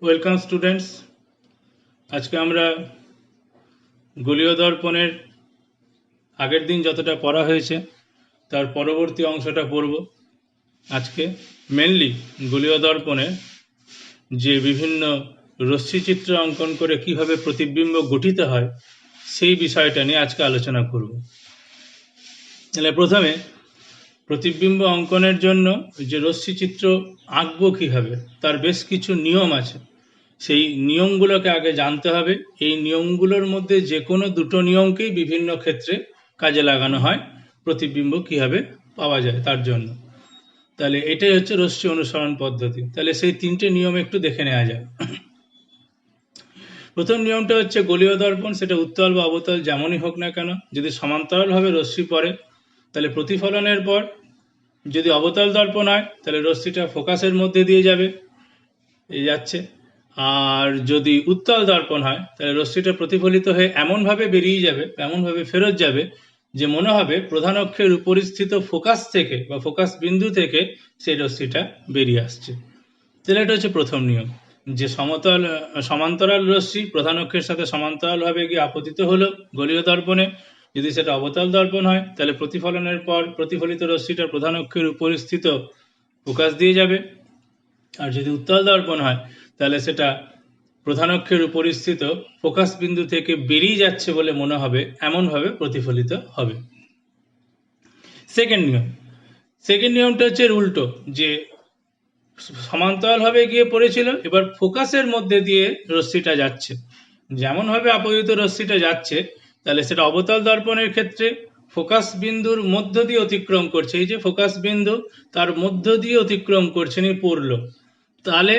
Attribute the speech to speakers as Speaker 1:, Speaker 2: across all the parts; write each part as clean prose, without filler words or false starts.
Speaker 1: Welcome students. আজকে আমরা গোলীয় দর্পণের আগের দিন যতটা পড়া হয়েছে তার পরবর্তী অংশটা পড়ব। আজকে মেনলি গোলীয় দর্পণে যে বিভিন্ন রশ্মিচিত্র অঙ্কন করে কিভাবে প্রতিবিম্ব গঠিত হয় সেই বিষয়টা নিয়ে আজকে আলোচনা করব। তাহলে প্রথমে প্রতিবিম্ব অঙ্কনের জন্য যে রশ্মিচিত্র আঁকবো কীভাবে তার বেশ কিছু নিয়ম আছে। সেই নিয়মগুলোকে আগে জানতে হবে। এই নিয়মগুলোর মধ্যে যে কোনো দুটো নিয়মকেই বিভিন্ন ক্ষেত্রে কাজে লাগানো হয় প্রতিবিম্ব কীভাবে পাওয়া যায় তার জন্য। তাহলে এটাই হচ্ছে রশ্মি অনুসরণ পদ্ধতি। তাহলে সেই তিনটে নিয়ম একটু দেখে নেওয়া যায়। প্রথম নিয়মটা হচ্ছে গোলীয় দর্পণ, সেটা উত্তল বা অবতল যেমনই হোক না কেন, যদি সমান্তরালভাবে রশ্মি পড়ে তাহলে প্রতিফলনের পর যদি অবতল দর্পণ হয় তাহলে রশ্মিটা ফোকাসের মধ্যে দিয়ে যাবে, এই যাচ্ছে। আর যদি উত্তল দর্পণ হয় তাহলে রশ্মিটা প্রতিফলিত হয়ে এমনভাবে বেরিয়ে যাবে, এমনভাবে ফেরত যাবে যে মনে হবে প্রধান অক্ষের উপরিস্থিত ফোকাস থেকে বা ফোকাস বিন্দু থেকে সেই রশ্মিটা বেরিয়ে আসছে। তাহলে এটা হচ্ছে প্রথম নিয়ম, যে সমান্তরাল রশ্মি প্রধান অক্ষের সাথে সমান্তরালভাবে গিয়ে আপতিত হলো গোলীয় দর্পণে। যদি সেটা অবতল দর্পণ হয় তাহলে প্রতিফলনের পর প্রতিফলিত রশ্মিটা প্রধান অক্ষের উপরিস্থিত ফোকাস দিয়ে যাবে। আর যদি উত্তল দর্পণ হয় তাহলে সেটা প্রধান অক্ষের উপরিস্থিত ফোকাস বিন্দু থেকে বেরিয়ে যাচ্ছে বলে মনে হবে, এমনভাবে প্রতিফলিত হবে। সেকেন্ড নিয়মটা হচ্ছে উল্টো, যে সমান্তরালভাবে গিয়ে পড়েছিল, এবার ফোকাসের মধ্যে দিয়ে রশ্মিটা যাচ্ছে। যেমনভাবে আপতিত রশ্মিটা যাচ্ছে তাহলে সেটা অবতল দর্পণের ক্ষেত্রে ফোকাস বিন্দুর মধ্য দিয়ে অতিক্রম করছে। এই যে ফোকাস বিন্দু তার মধ্য দিয়ে অতিক্রম করছে, নি পড়লো, তাহলে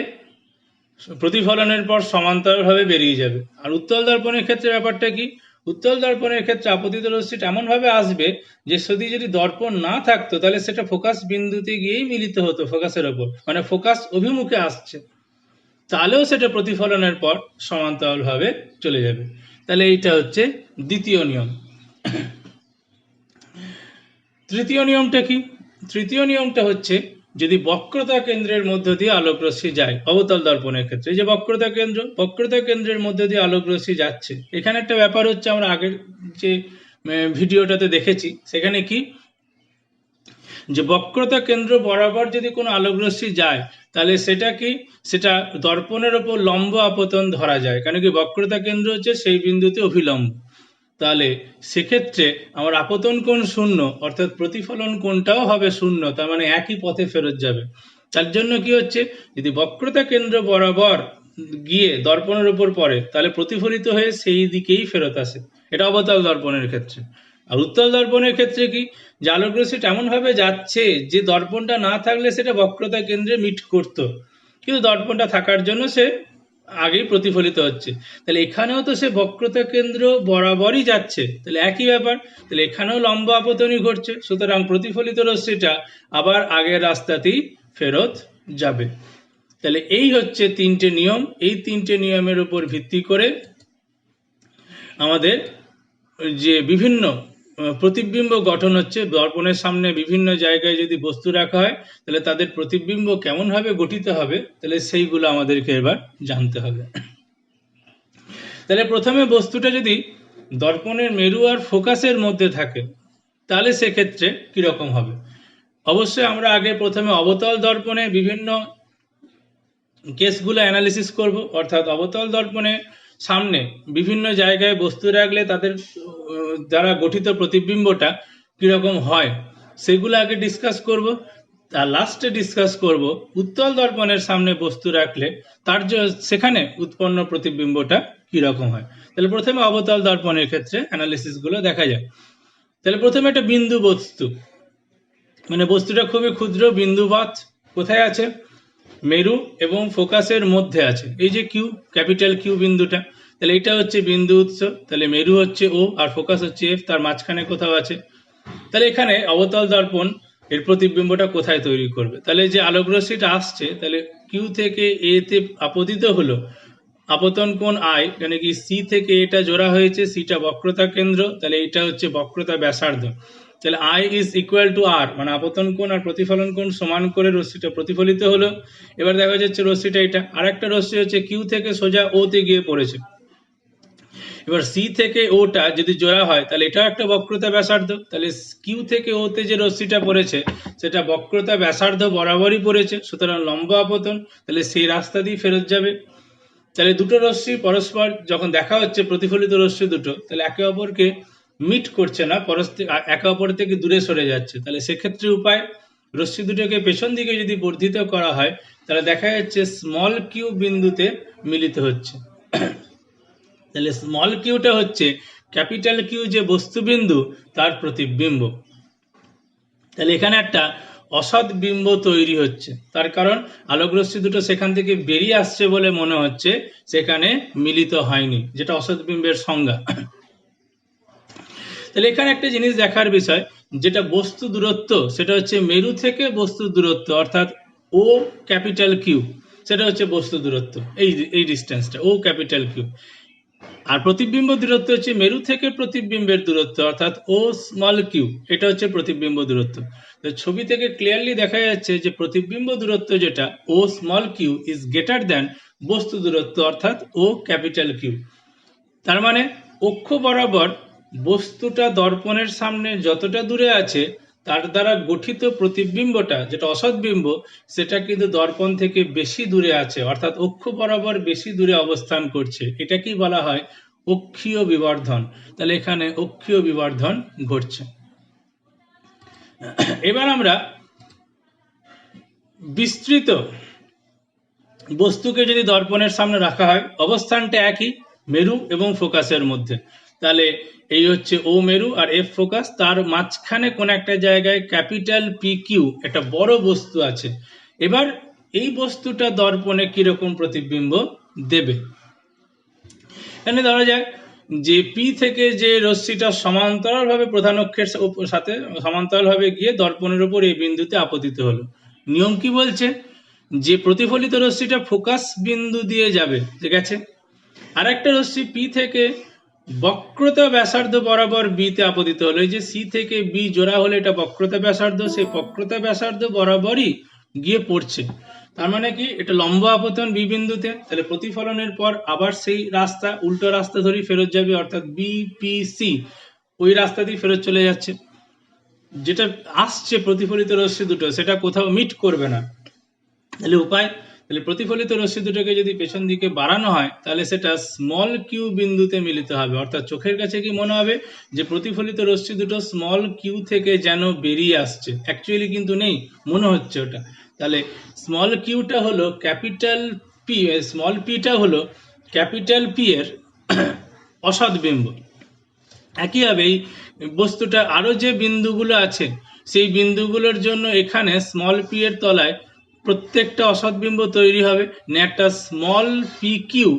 Speaker 1: প্রতিফলনের পর সমান্তরালভাবে বেরিয়ে যাবে। আর উত্তল দর্পণের ক্ষেত্রে ব্যাপারটা কি, উত্তল দর্পণের ক্ষেত্রে আপতিত রশ্মিটা এমনভাবে আসবে যে যদি দর্পণ না থাকতো তাহলে সেটা ফোকাস বিন্দুতে গিয়েই মিলিত হতো ফোকাসের ওপর, মানে ফোকাস অভিমুখে আসছে, তাহলেও সেটা প্রতিফলনের পর সমান্তরালভাবে চলে যাবে। তাহলে এইটা হচ্ছে দ্বিতীয় নিয়ম। তৃতীয় নিয়মটা কি? তৃতীয় নিয়মটা হচ্ছে যদি বক্রতা কেন্দ্রের মধ্য দিয়ে আলোক রশ্মি যায় অবতল দর্পণের ক্ষেত্রে, যে বক্রতা কেন্দ্রের মধ্য দিয়ে আলোক রশ্মি যাচ্ছে। এখানে একটা ব্যাপার হচ্ছে, আমরা আগের যে ভিডিওটাতে দেখেছি, সেখানে কি যে বক্রতা কেন্দ্র বরাবর যদি কোনো আলোক রশ্মি যায় তাহলে সেটা দর্পণের ওপর লম্ব আপতন ধরা যায়, কারণ কি বক্রতা কেন্দ্র হচ্ছে সেই বিন্দুতে অভিলম্ব। তাহলে সেক্ষেত্রে আমার আপতন কোণ শূন্য, অর্থাৎ প্রতিফলন কোণটাও হবে শূন্য, তার মানে একই পথে ফেরত যাবে। তার জন্য কি হচ্ছে, যদি বক্রতা কেন্দ্র বরাবর গিয়ে দর্পণের উপর পড়ে তাহলে প্রতিফলিত হয়ে সেই দিকেই ফেরত আসে। এটা অবতল দর্পণের ক্ষেত্রে। আর উত্তল দর্পণের ক্ষেত্রে কি, যে আলোক রশ্মিটা এমনভাবে যাচ্ছে যে দর্পণটা না থাকলে সেটা বক্রতা কেন্দ্রে মিট করতো, কিন্তু দর্পণটা থাকার জন্য সে আগেই প্রতিফলিত হচ্ছে। তাহলে এখানেও তো সে বক্রতা কেন্দ্র বরাবরই যাচ্ছে, তাহলে একই ব্যাপার। তাহলে এখানেও লম্ব আপতনই ঘটছে, সুতরাং প্রতিফলিত রশ্মিটা আবার আগের রাস্তাতেই ফেরত যাবে। তাহলে এই হচ্ছে তিনটে নিয়ম। এই তিনটে নিয়মের উপর ভিত্তি করে আমাদের যে বিভিন্ন প্রতিবিম্ব গঠন হচ্ছে, দর্পণের সামনে বিভিন্ন জায়গায় যদি বস্তু রাখা হয় তাহলে তাদের প্রতিবিম্ব কেমনভাবে গঠিত হবে, তাহলে সেইগুলো আমাদেরকে এবার জানতে হবে। তাহলে প্রথমে বস্তুটা যদি দর্পণের মেরু আর ফোকাসের মধ্যে থাকে তাহলে সেক্ষেত্রে কিরকম হবে। অবশ্যই আমরা আগে প্রথমে অবতল দর্পণে বিভিন্ন কেসগুলো অ্যানালিসিস করব, অর্থাৎ অবতল দর্পণে সামনে বিভিন্ন জায়গায় বস্তু রাখলে তাদের দ্বারা গঠিত প্রতিবিম্বটা কিরকম হয় সেগুলো আগে ডিসকাস করব। তার লাস্টে ডিসকাস করব উত্তল দর্পণের সামনে বস্তু রাখলে সেখানে উৎপন্ন প্রতিবিম্বটা কিরকম হয়। তাহলে প্রথমে অবতল দর্পণের ক্ষেত্রে অ্যানালিসিসগুলো দেখা যায়। তাহলে প্রথমে একটা বিন্দু বস্তু, মানে বস্তুটা খুবই ক্ষুদ্র বিন্দুবৎ, কোথায় আছে, মেরু এবং ফোকাসের মধ্যে আছে। এই যে কিউ, ক্যাপিটাল কিউ বিন্দুটা, তাহলে এটা হচ্ছে বিন্দু উৎস। তাহলে মেরু হচ্ছে ও আর ফোকাস হচ্ছে এফ, তার মাঝখানে কোথাও আছে। তাহলে এখানে অবতল দর্পণ এর প্রতিবিম্বটা কোথায় তৈরি করবে, তাহলে যে আলোক রশ্মিটা আসছে তাহলে কিউ থেকে এ তে আপতিত হলো, আপতন কোণ আই, মানে কি সি থেকে এটা জোড়া হয়েছে, সিটা বক্রতা কেন্দ্র, তাহলে এটা হচ্ছে বক্রতা ব্যাসার্ধ। তাহলে আই ইজ ইকুয়াল টু আর, মানে আপতন কোণ আর প্রতিফলন কোণ সমান করে রশ্মিটা প্রতিফলিত হলো। এবার দেখা যাচ্ছে রশ্মিটা এটা, আর একটা রশ্মি হচ্ছে কিউ থেকে সোজা ও তে গিয়ে পড়েছে। এবার সি থেকে ওটা যদি জোড়া হয় তাহলে এটাও একটা বক্রতা ব্যাসার্ধ, তাহলে কিউ থেকে ওতে যে রশ্মিটা পড়েছে সেটা বক্রতা ব্যাসার্ধ বরাবরই পড়েছে, সুতরাং লম্ব আপতন, তাহলে সেই রাস্তা দিয়ে ফেরত যাবে। তাহলে দুটো রশ্মি পরস্পর যখন দেখা হচ্ছে, প্রতিফলিত রশ্মি দুটো, তাহলে একে অপরকে মিট করছে না, একে অপর থেকে দূরে সরে যাচ্ছে। তাহলে সেক্ষেত্রে উপায়, রশ্মি দুটোকে পেছন দিকে যদি বর্ধিত করা হয় তাহলে দেখা যাচ্ছে স্মল কিউ বিন্দুতে মিলিত হচ্ছে। তাহলে স্মল কিউটা হচ্ছে ক্যাপিটাল কিউ যে বস্তুবিন্দু তার প্রতিবিম্ব। তাহলে এখানে একটা অসৎ বিম্ব তৈরি হচ্ছে, তার কারণ আলোক রশ্মি দুটো সেখান থেকে বেরিয়ে আসছে বলে মনে হচ্ছে, সেখানে মিলিত হয়নি, যেটা অসৎ বিম্বের সংজ্ঞা। তাহলে এখানে একটা জিনিস দেখার বিষয়, যেটা বস্তু দূরত্ব সেটা হচ্ছে মেরু থেকে বস্তুর দূরত্ব, অর্থাৎ ও ক্যাপিটাল কিউ, সেটা হচ্ছে বস্তু দূরত্ব, এই ডিস্টেন্সটা ও ক্যাপিটাল কিউ। আর প্রতিবিম্ব দূরত্ব হচ্ছে মেরু থেকে প্রতিবিম্বের দূরত্ব, অর্থাৎ ও স্মল কিউ, এটা হচ্ছে প্রতিবিম্ব দূরত্ব। তো ছবি থেকে ক্লিয়ারলি দেখা যাচ্ছে যে প্রতিবিম্ব দূরত্ব যেটা ও small q is greater than বস্তু দূরত্ব, অর্থাৎ ও ক্যাপিটাল কিউ। তার মানে অক্ষ বরাবর বস্তুটা দর্পণের সামনে যতটা দূরে আছে তার দ্বারা গঠিত প্রতিবিম্বটা, যেটা অসৎ বিম্ব, সেটা কিন্তু দর্পণ থেকে বেশি দূরে আছে, অর্থাৎ অক্ষ বরাবর বেশি দূরে অবস্থান করছে। এটাকেই বলা হয় অক্ষীয় বিবর্ধন। তাহলে এখানে অক্ষীয় বিবর্ধন ঘটছে। এবার আমরা বিস্তৃত বস্তুকে যদি দর্পণের সামনে রাখা হয়, অবস্থানটা একই, মেরু এবং ফোকাসের মধ্যে। তাহলে এই হচ্ছে ও মেরু আর এফ ফোকাস, তার মাঝখানে কোন একটা জায়গায় ক্যাপিটাল পি কিউ একটা বড় বস্তু আছে। এবার এই বস্তুটা দর্পণে কিরকম প্রতিবিম্ব দেবে, এখানে ধরা যায় যে পি থেকে যে রশ্মিটা সমান্তরালভাবে প্রধান অক্ষের সাথে সমান্তরালভাবে গিয়ে দর্পণের উপর এই বিন্দুতে আপতিত হলো। নিয়ম কি বলছে, যে প্রতিফলিত রশ্মিটা ফোকাস বিন্দু দিয়ে যাবে, ঠিক আছে, আর একটা রশ্মি পি থেকে বক্রতা ব্যাসার্ধ বরাবর বি তে আপতিত হলো। এই যে সি থেকে বি জোড়া হলে এটা বক্রতা ব্যাসার্ধ, সেই বক্রতা ব্যাসার্ধ বরাবরই গিয়ে পড়ছে। তার মানে কি, এটা লম্ব আপতন বি বিন্দুতে, তাহলে প্রতিফলনের পর আবার সেই রাস্তা, উল্টো রাস্তা ধরেই ফেরত যাবে, অর্থাৎ বি পি সি ওই রাস্তা দিয়ে ফেরত চলে যাচ্ছে। যেটা আসছে প্রতিফলিত রশ্মি দুটো সেটা কোথাও মিট করবে না। তাহলে উপায়, তাহলে প্রতিফলিত রশ্মি দুটোকে যদি পেছন দিকে বাড়ানো হয় তাহলে সেটা স্মল কিউ বিন্দুতে মিলিত হবে, অর্থাৎ চোখের কাছে কি মনে হবে যে প্রতিফলিত রশ্মি দুটো স্মল কিউ থেকে যেন বেরিয়ে আসছে, অ্যাকচুয়ালি কিন্তু নেই, মনে হচ্ছে ওটা। তাহলে স্মল কিউটা হলো ক্যাপিটাল পি, স্মল পিটা হলো ক্যাপিটাল পি এর অসৎ বিম্ব। একইভাবে এই বস্তুটা আরো যে বিন্দুগুলো আছে সেই বিন্দুগুলোর জন্য এখানে স্মল পি এর তলায় প্রত্যেকটা অসৎ বিম্ব তৈরি হবে, একটা স্মল পি কিউ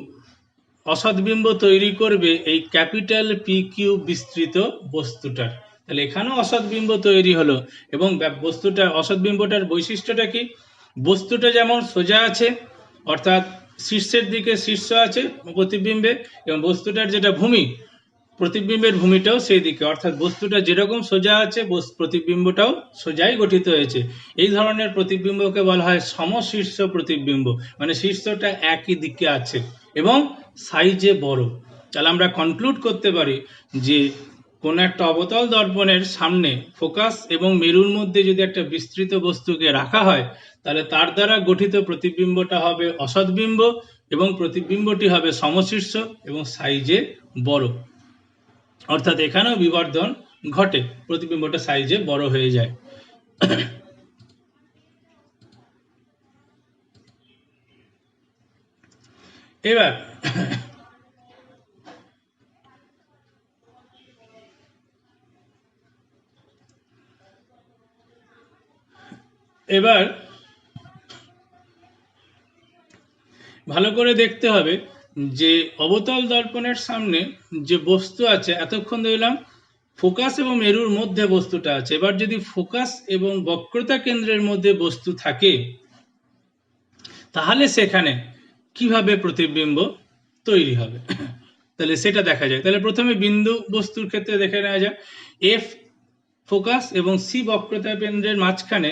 Speaker 1: অসৎ বিম্ব তৈরি করবে এই ক্যাপিটাল পি কিউ বিস্তৃত বস্তুটার। তাহলে এখানেও অসৎ বিম্ব তৈরি হলো, এবং বস্তুটা অসৎ বিম্বটার বৈশিষ্ট্যটা কি, বস্তুটা যেমন সোজা আছে, অর্থাৎ শীর্ষের দিকে শীর্ষ আছে প্রতিবিম্বে, এবং বস্তুটার যেটা ভূমি, প্রতিবিম্বের ভূমিটাও সেই দিকে, অর্থাৎ বস্তুটা যেরকম সোজা আছে প্রতিবিম্বটাও সোজাই গঠিত হয়েছে। এই ধরনের প্রতিবিম্বকে বলা হয় সমশীর্ষ প্রতিবিম্ব, মানে শীর্ষটা একই দিকে আছে এবং সাইজে বড়। তাহলে আমরা কনক্লুড করতে পারি যে কোন একটা অবতল দর্পণের সামনে ফোকাস এবং মেরুর মধ্যে যদি একটা বিস্তৃত বস্তুকে রাখা হয় তাহলে তার দ্বারা গঠিত প্রতিবিম্বটা হবে অসৎ বিম্ব, এবং প্রতিবিম্বটি হবে সমশীর্ষ এবং সাইজে বড়, অর্থাৎ এখানেও বিবর্ধন ঘটে, প্রতিবিম্বটা সাইজে বড় হয়ে যায়। এবার এবার ভালো করে দেখতে হবে যে অবতল দর্পণের সামনে যে বস্তু আছে, এতক্ষণ দেখলাম ফোকাস এবং মেরুর মধ্যে বস্তুটা আছে, এবার যদি ফোকাস এবং বক্রতা কেন্দ্রের মধ্যে বস্তু থাকে তাহলে সেখানে কিভাবে প্রতিবিম্ব তৈরি হবে, তাহলে সেটা দেখা যায়। তাহলে প্রথমে বিন্দু বস্তুর ক্ষেত্রে দেখে নেওয়া যায়, এফ ফোকাস এবং সি বক্রতা কেন্দ্রের মাঝখানে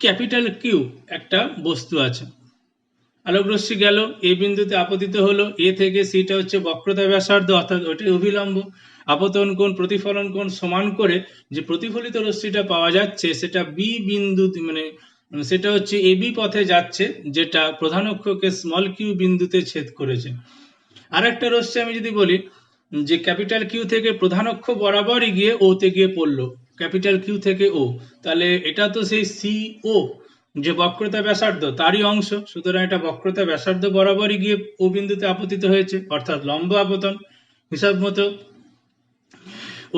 Speaker 1: ক্যাপিটাল কিউ একটা বস্তু আছে। আলোক রশ্মি গেল, এই বিন্দুতে আপতিত হলো, এ থেকে সিটা হচ্ছে বক্রতা ব্যাসার্ধ, অর্থাৎ ওটাই অভিলম্ব। আপতন কোণ প্রতিফলন কোণ সমান করে যে প্রতিফলিত রশ্মিটা পাওয়া যাচ্ছে সেটা বি বিন্দু, মানে সেটা হচ্ছে এবি পথে যাচ্ছে, যেটা প্রধান অক্ষকে স্মল কিউ বিন্দুতে ছেদ করেছে। আর একটা রশ্মি আমি যদি বলি যে ক্যাপিটাল কিউ থেকে প্রধান অক্ষ বরাবরই গিয়ে ও তে গিয়ে পড়লো, ক্যাপিটাল কিউ থেকে ও, তাহলে এটা তো সেই সি ও যে বক্রতা ব্যাসার্ধ তারই অংশ, সুতরাং এটা বক্রতা ব্যাসার্ধ বরাবরই গিয়ে ও বিন্দুতে আপতিত হয়েছে, অর্থাৎ লম্ব আপতন। হিসাব মতো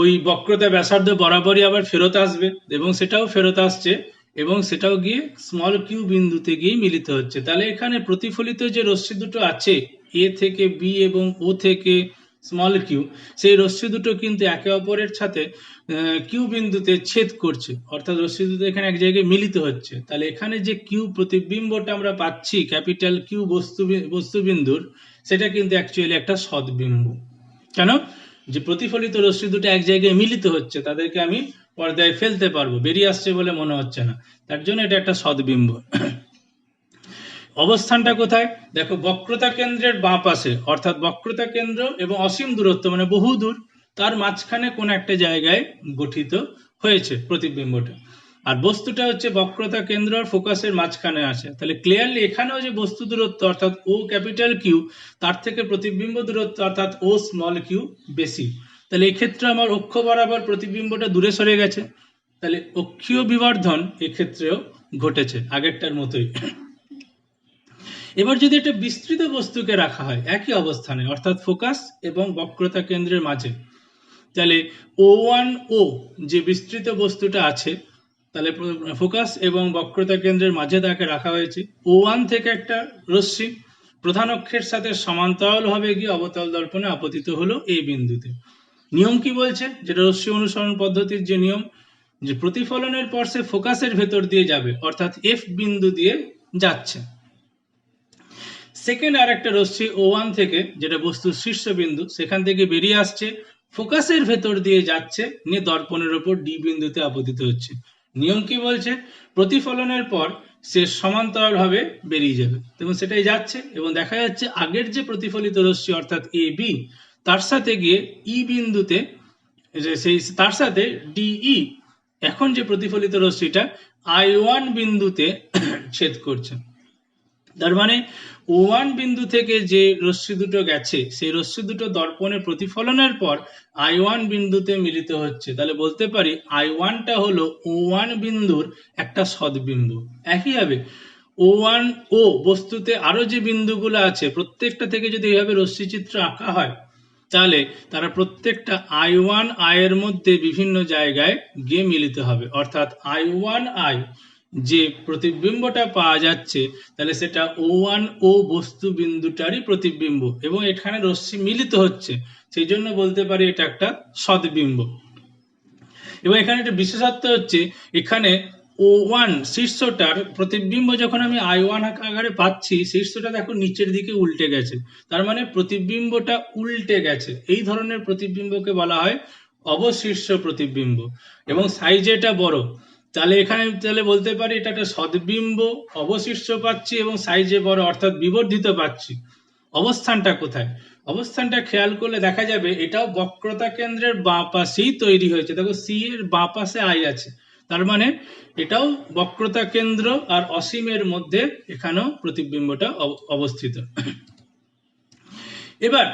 Speaker 1: ওই বক্রতা ব্যাসার্ধ বরাবরই আবার ফেরত আসবে, এবং সেটাও ফেরত আসছে, এবং সেটাও গিয়ে স্মল কিউ বিন্দুতে গিয়ে মিলিত হচ্ছে। তাহলে এখানে প্রতিফলিত যে রশ্মি দুটো আছে এ থেকে বি এবং ও থেকে স্মল কিউ, সেই রশ্মি দুটো কিন্তু একে অপরের সাথে কিউ বিন্দুতে ছেদ করছে, অর্থাৎ রশ্মি দুটো এখানে এক জায়গায় মিলিত হচ্ছে। তাহলে এখানে যে কিউ প্রতিবিম্বটা আমরা পাচ্ছি ক্যাপিটাল কিউ বস্তুবিন্দুর, সেটা কিন্তু অ্যাকচুয়ালি একটা সদ্বিম্ব। কেন? যে প্রতিফলিত রশ্মি দুটো এক জায়গায় মিলিত হচ্ছে, তাদেরকে আমি পর্দায় ফেলতে পারবো, বেরিয়ে আসছে বলে মনে হচ্ছে না, তার জন্য এটা একটা সদ্বিম্ব। অবস্থানটা কোথায় দেখো, বক্রতা কেন্দ্রের বাঁ পাশে, অর্থাৎ বক্রতা কেন্দ্র এবং অসীম দূরত্ব মানে বহু দূর, তার মাঝখানে কোন একটা জায়গায় গঠিত হয়েছে প্রতিবিম্বটা। আর বস্তুটা হচ্ছে বক্রতা কেন্দ্র আর ফোকাসের মাঝখানে আছে। তাহলে ক্লিয়ারলি এখানেও যে বস্তু দূরত্ব অর্থাৎ ও ক্যাপিটাল কিউ, তার থেকে প্রতিবিম্ব দূরত্ব অর্থাৎ ও স্মল কিউ বেশি। তাহলে এই ক্ষেত্রে আমার অক্ষ বরাবর প্রতিবিম্বটা দূরে সরে গেছে, তাহলে অক্ষীয় বিবর্ধন এক্ষেত্রেও ঘটেছে আগেরটার মতোই। এবার যদি একটা বিস্তৃত বস্তুকে রাখা হয় একই অবস্থানে, অর্থাৎ ফোকাস এবং বক্রতা কেন্দ্রের মাঝে, তাহলে O1O যে বিস্তৃত বস্তুটা আছে, তাহলে ফোকাস এবং বক্রতা কেন্দ্রের মাঝে তাকে রাখা হয়েছে। O1 থেকে একটা রশ্মি প্রধান অক্ষের সাথে সমান্তরাল ভাবে গিয়ে অবতল দর্পণে আপতিত হলো এই বিন্দুতে। নিয়ম কি বলছে, যেটা রশ্মি অনুসরণ পদ্ধতির যে নিয়ম, যে প্রতিফলনের পর সে ফোকাসের ভেতর দিয়ে যাবে, অর্থাৎ এফ বিন্দু দিয়ে যাচ্ছে। সেকেন্ড আর একটা রশ্মি O1 থেকে, যেটা বস্তুর শীর্ষবিন্দু, সেখান থেকে বেরিয়ে আসছে, ফোকাসের ভেতর দিয়ে যাচ্ছে, নিয়ে দর্পণের ওপর ডি বিন্দুতে আপতিত হচ্ছে। নিয়ম কি বলছে, প্রতিফলনের পর সে সমান্তরাল ভাবে বেরিয়ে যাবে, এবং সেটাই যাচ্ছে, এবং দেখা যাচ্ছে আগের যে প্রতিফলিত রশ্মি অর্থাৎ এ বি, তার সাথে গিয়ে ই বিন্দুতে, সেই তার সাথে ডিই, এখন যে প্রতিফলিত রশ্মিটা I1 বিন্দুতে ছেদ করছে। তার মানে O1 বিন্দু থেকে যে রশ্মি দুটো গেছে, সেই রশ্মি দুটো দর্পণে প্রতিফলনের পর I1 বিন্দুতে মিলিত হচ্ছে। তাহলে বলতে পারি I1টা হলো O1 বিন্দুর একটা সদ্বিম্ব। একইভাবে O1O বস্তুতে আরো যে বিন্দুগুলো আছে, প্রত্যেকটা থেকে যদি এইভাবে রশ্মি চিত্র আঁকা হয়, তাহলে তারা প্রত্যেকটা I1I এর মধ্যে বিভিন্ন জায়গায় গিয়ে মিলিত হবে, অর্থাৎ I1I যে প্রতিবিম্বটা পাওয়া যাচ্ছে, তাহলে সেটা O1O বস্তু বিন্দুটারই প্রতিবিম্ব, এবং এখানে রশ্মি মিলিত হচ্ছে, সেই জন্য বলতে পারি এটা একটা সদ্বিম্ব। এবং এখানে একটা বিশেষত্ব হচ্ছে, এখানে O1 শীর্ষটার প্রতিবিম্ব যখন আমি I1 আকারে পাচ্ছি, শীর্ষটা দেখো নিচের দিকে উল্টে গেছে, তার মানে প্রতিবিম্বটা উল্টে গেছে। এই ধরনের প্রতিবিম্বকে বলা হয় অবশীর্ষ প্রতিবিম্ব, এবং সাইজে এটা বড়। তাহলে এখানে তাহলে বলতে পারি এটা একটা সদ্বিম্ব, অবশীর্ষ পাচ্ছি এবং সাইজে বড়, অর্থাৎ বিবর্ধিত পাচ্ছি। অবস্থানটা কোথায়, অবস্থানটা খেয়াল করলে দেখা যাবে এটাও বক্রতা কেন্দ্রের বাঁ পাশেই তৈরি হয়েছে। দেখো সি এর বাঁ পাশে আই আছে, তার মানে এটাও বক্রতা কেন্দ্র আর অসীমের মধ্যে এখানেও প্রতিবিম্বটা অবস্থিত। এবার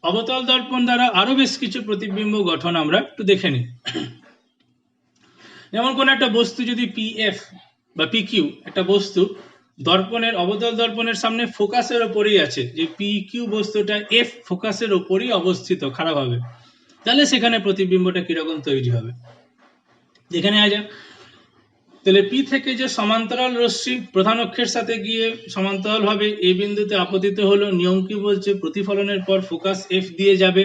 Speaker 1: অবতল দর্পণ দ্বারা আরো বেশ কিছু প্রতিবিম্ব গঠন আমরা একটু দেখে নিই। যেমন কোন একটা বস্তু যদি PF বা PQ, একটা বস্তু দর্পণের অবতল দর্পণের সামনে ফোকাসের ওপরেই আছে, যে PQ বস্তুটা F ফোকাসের ওপরেই অবস্থিত খারাপ হবে, তাহলে সেখানে প্রতিবিম্বটা কিরকম তৈরি হবে যেখানে আজা। তাহলে P থেকে যে সমান্তরাল রশ্মি প্রধান অক্ষের সাথে গিয়ে সমান্তরাল ভাবে এই বিন্দুতে আপতিত হলো, নিয়ম কি বলছে, প্রতিফলনের পর ফোকাস F দিয়ে যাবে।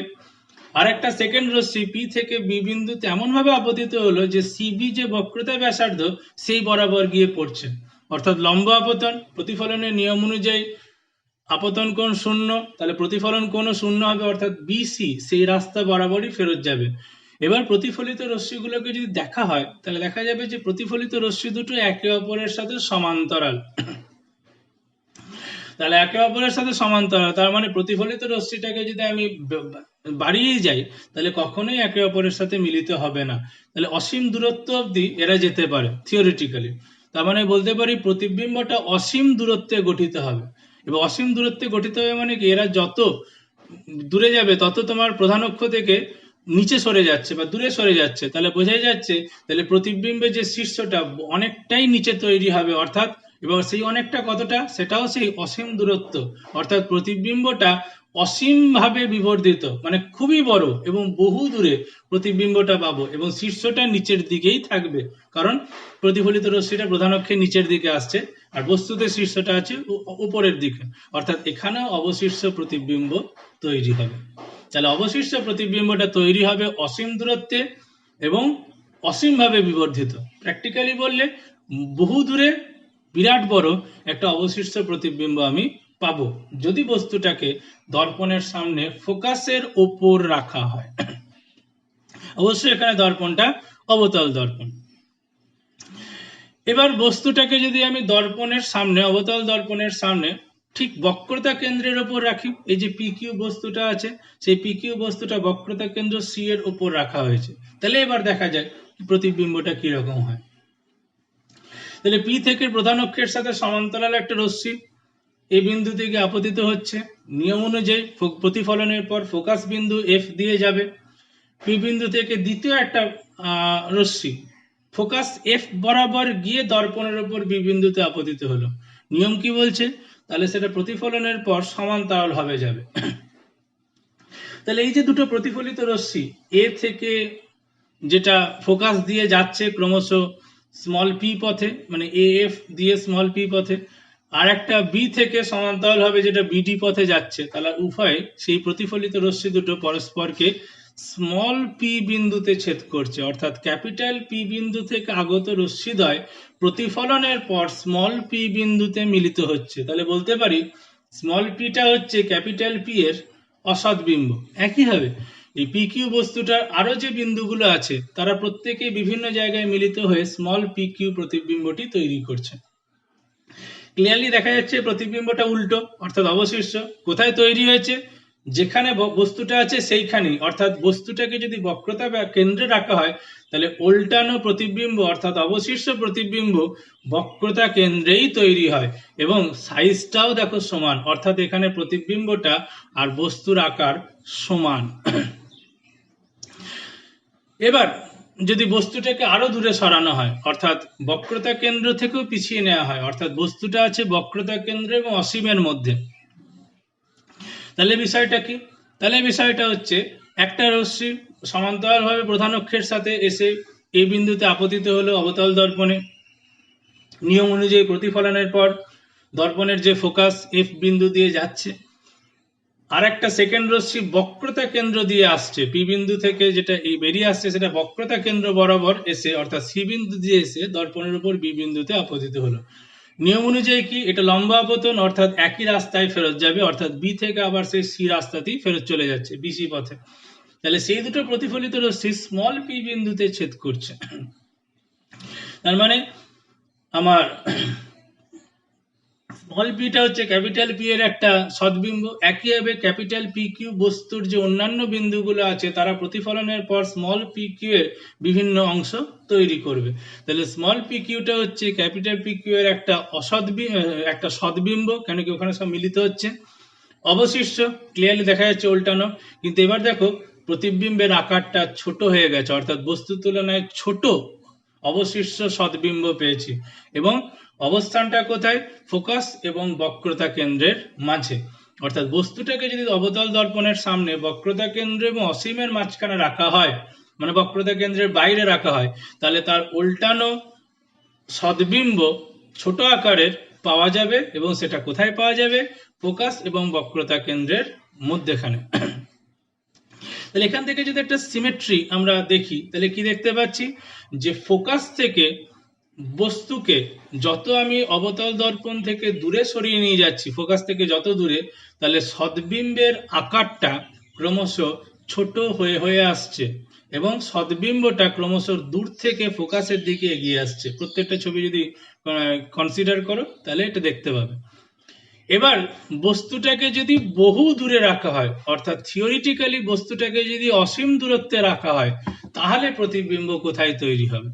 Speaker 1: আর একটা সেকেন্ড রশ্মি P থেকে B বিন্দুতে এমন ভাবে আপতিত হলো যে CB যে বক্রতা ব্যাসার্ধ সেই বরাবর গিয়ে পড়ছে, অর্থাৎ লম্ব আপতন। প্রতিফলনের নিয়ম অনুযায়ী আপতন কোণ 0, তাহলে প্রতিফলন কোণও 0 হবে, অর্থাৎ BC সেই রাস্তা বরাবরই ফেরত যাবে। এবার প্রতিফলিত রশ্মিগুলোকে যদি দেখা হয় তাহলে দেখা যাবে যে প্রতিফলিত রশ্মি দুটো একে অপরের সাথে সমান্তরাল। তাহলে একে অপরের সাথে সমান্তরাল, তার মানে প্রতিফলিত রশ্মিটাকে যদি আমি বাড়িয়ে যাই তাহলে কখনোই একে অপরের সাথে মিলিত হবে না। তাহলে অসীম দূরত্ব অবধি এরা যেতে পারে থিওরিটিক্যালি। তার মানে বলতে পারি প্রতিবিম্বটা অসীম দূরত্বে গঠিত হবে। এবং অসীম দূরত্বে গঠিত হবে মানে কি, এরা যত দূরে যাবে তত তোমার প্রধান অক্ষ থেকে নিচে সরে যাচ্ছে বা দূরে সরে যাচ্ছে। তাহলে বোঝাই যাচ্ছে তাহলে প্রতিবিম্বের যে শীর্ষটা অনেকটাই নিচে তৈরি হবে, অর্থাৎ এবং সেই অনেকটা কতটা, সেটাও সেই অসীম দূরত্ব, অর্থাৎ প্রতিবিম্বটা অসীম ভাবে বিবর্ধিত, মানে খুবই বড় এবং বহু দূরে প্রতিবিম্বটা পাবো এবং শীর্ষটা নিচের দিকেই থাকবে, কারণ প্রতিফলিত রশ্মিটা প্রধান অক্ষের নিচের দিকে আসছে আর বস্তুতে শীর্ষটা আছে উপরের দিকে, অর্থাৎ এখানেও অবশিষ্ট প্রতিবিম্ব তৈরি হবে। তাহলে অবশিষ্ট প্রতিবিম্বটা তৈরি হবে অসীম দূরত্বে এবং অসীমভাবে বিবর্ধিত। প্র্যাকটিক্যালি বললে বহু দূরে বিরাট বড় একটা অবশিষ্ট প্রতিবিম্ব আমি পাবো যদি বস্তুটাকে দর্পণের সামনে ফোকাসের ওপর রাখা হয়। অবশ্যই এখানে দর্পণটা অবতল দর্পণ। এবার বস্তুটাকে যদি আমি দর্পণের সামনে, অবতল দর্পণের সামনে ঠিক বক্রতা কেন্দ্রের ওপর রাখি, এই যে পি কিউ বস্তুটা আছে সেই পি কিউ বস্তুটা বক্রতা কেন্দ্র সি এর ওপর রাখা হয়েছে, তাহলে এবার দেখা যায় প্রতিবিম্বটা কিরকম হয়। তাহলে পি থেকে প্রধান অক্ষের সাথে সমান্তরাল একটা রশ্মি এই বিন্দু থেকে আপতিত হচ্ছে। নিয়ম অনুযায়ী প্রতিফলনের পর ফোকাস বিন্দু এফ দিয়ে যাবে। পি বিন্দু থেকে দ্বিতীয় একটা রশ্মি ফোকাস এফ বরাবর গিয়ে দর্পণের উপর বি বিন্দুতে আপতিত হলো। নিয়ম কি বলছে, তাহলে সেটা প্রতিফলনের পর সমান্তরাল হবে যাবে। তাহলে এই যে দুটো প্রতিফলিত রশ্মি এ থেকে যেটা ফোকাস দিয়ে যাচ্ছে ক্রমশ স্মল পি পথে, মানে এ এফ দিয়ে স্মল পি পথে, আর একটা বি থেকে সমান্তরাল হবে যেটা বিডি পথে যাচ্ছে, তাহলে উভয় সেই প্রতিফলিত রশ্মি দুটো পরস্পরকে স্মল পি বিন্দুতে ছেদ করছে, অর্থাৎ ক্যাপিটাল পি বিন্দু থেকে আগত রশ্মিদ্বয় প্রতিফলনের পর স্মল পি বিন্দুতে মিলিত হচ্ছে। তাহলে বলতে পারি স্মল পিটা হচ্ছে ক্যাপিটাল পি এর অসৎ বিম্ব। একইভাবে এই পি কিউ বস্তুটার আরো যে বিন্দুগুলো আছে তারা প্রত্যেকে বিভিন্ন জায়গায় মিলিত হয়ে স্মল পি কিউ প্রতিবিম্বটি তৈরি করছে। ক্লিয়ারলি দেখা যাচ্ছে প্রতিবিম্বটা উল্টো, অর্থাৎ অবশিষ্ট কোথায় তৈরি হয়েছে, যেখানে বস্তুটা আছে সেইখানেই, অর্থাৎ বস্তুটাকে যদি বক্রতা বা কেন্দ্রে রাখা হয় তাহলে উল্টানো প্রতিবিম্ব অর্থাৎ অবশিষ্ট প্রতিবিম্ব বক্রতা কেন্দ্রেই তৈরি হয় এবং সাইজটাও দেখো সমান, অর্থাৎ এখানে প্রতিবিম্বটা আর বস্তুর আকার সমান। এবার যদি বস্তুটাকে আরো দূরে সরানো হয়, অর্থাৎ বক্রতা কেন্দ্র থেকেও পিছিয়ে নেওয়া হয়, অর্থাৎ বস্তুটা আছে বক্রতা কেন্দ্র এবং অসীমের মধ্যে, তাহলে বিষয়টা কি, তাহলে বিষয়টা হচ্ছে একটা রশ্মি সমান্তরালভাবে প্রধান অক্ষের সাথে এসে এই বিন্দুতে আপতিত হলো অবতল দর্পণে। নিয়ম অনুযায়ী প্রতিফলনের পর দর্পণের যে ফোকাস এফ বিন্দু দিয়ে যাচ্ছে, আর একটা সেকেন্ড রশ্মি বক্রতা কেন্দ্র দিয়ে আসছে, পি বিন্দু থেকে যেটা এই বেরিয়ে আসছে সেটা বক্রতা কেন্দ্র বরাবর এসে অর্থাৎ সি বিন্দু দিয়ে এসে দর্পণের উপর বি বিন্দুতে আপতিত হলো। নিয়ম অনুযায়ী কি, এটা লম্বা আপতন, অর্থাৎ একই রাস্তায় ফেরত যাবে, অর্থাৎ বি থেকে আবার সেই সি রাস্তাতেই ফেরত চলে যাচ্ছে বিসি পথে। তাহলে সেই দুটো প্রতিফলিত রশ্মি স্মল পি বিন্দুতে ছেদ করছে। তার মানে আমার স্মল পিটা হচ্ছে ক্যাপিটাল পি এর একটা সদ্বিম্ব। একইভাবে ক্যাপিটাল পি কিউ বস্তুর যে অন্যান্য বিন্দুগুলো আছে তারা প্রতিফলনের পর স্মল পি কিউ এর বিভিন্ন অংশ তৈরি করবে। তাহলে স্মল পি কিউটা হচ্ছে ক্যাপিটাল পি কিউ এর একটা একটা সদ্বিম্ব, কেন কি ওখানে সব মিলিত হচ্ছে। অবশিষ্ট ক্লিয়ারলি দেখা যাচ্ছে উল্টানো, কিন্তু এবার দেখো প্রতিবিম্বের আকারটা ছোট হয়ে গেছে, অর্থাৎ বস্তুর তুলনায় ছোট অবশিষ্ট সদ্বিম্ব পেয়েছি এবং অবস্থানটা কোথায়, ফোকাস এবং বক্রতা কেন্দ্রের মাঝে, অর্থাৎ বস্তুটাকে যদি অবতল দর্পণের সামনে বক্রতা কেন্দ্র এবং অসীমের মাঝখানে রাখা হয়, মানে বক্রতা কেন্দ্রের বাইরে রাখা হয়, তাহলে তার উল্টানো সদ্বিম্ব ছোট আকারের পাওয়া যাবে এবং সেটা কোথায় পাওয়া যাবে, ফোকাস এবং বক্রতা কেন্দ্রের মধ্যেখানে। তাহলে এখান থেকে যদি একটা সিমেট্রি আমরা দেখি তাহলে কি দেখতে পাচ্ছি, যে ফোকাস থেকে বস্তুকে যত আমি অবতল দর্পণ থেকে দূরে সরিয়ে নিয়ে যাচ্ছি, ফোকাস থেকে যত দূরে, তাহলে সদ্বিম্বের আকারটা ক্রমশ ছোট হয়ে হয়ে আসছে এবং সদ্বিম্বটা ক্রমশ দূর থেকে ফোকাসের দিকে এগিয়ে আসছে। প্রত্যেকটা ছবি যদি কনসিডার করো তাহলে এটা দেখতে পাবে। এবার বস্তুটাকে যদি বহু দূরে রাখা হয়, অর্থাৎ থিওরিটিক্যালি বস্তুটাকে যদি অসীম দূরত্বে রাখা হয়, তাহলে প্রতিবিম্ব কোথায় তৈরি হবে?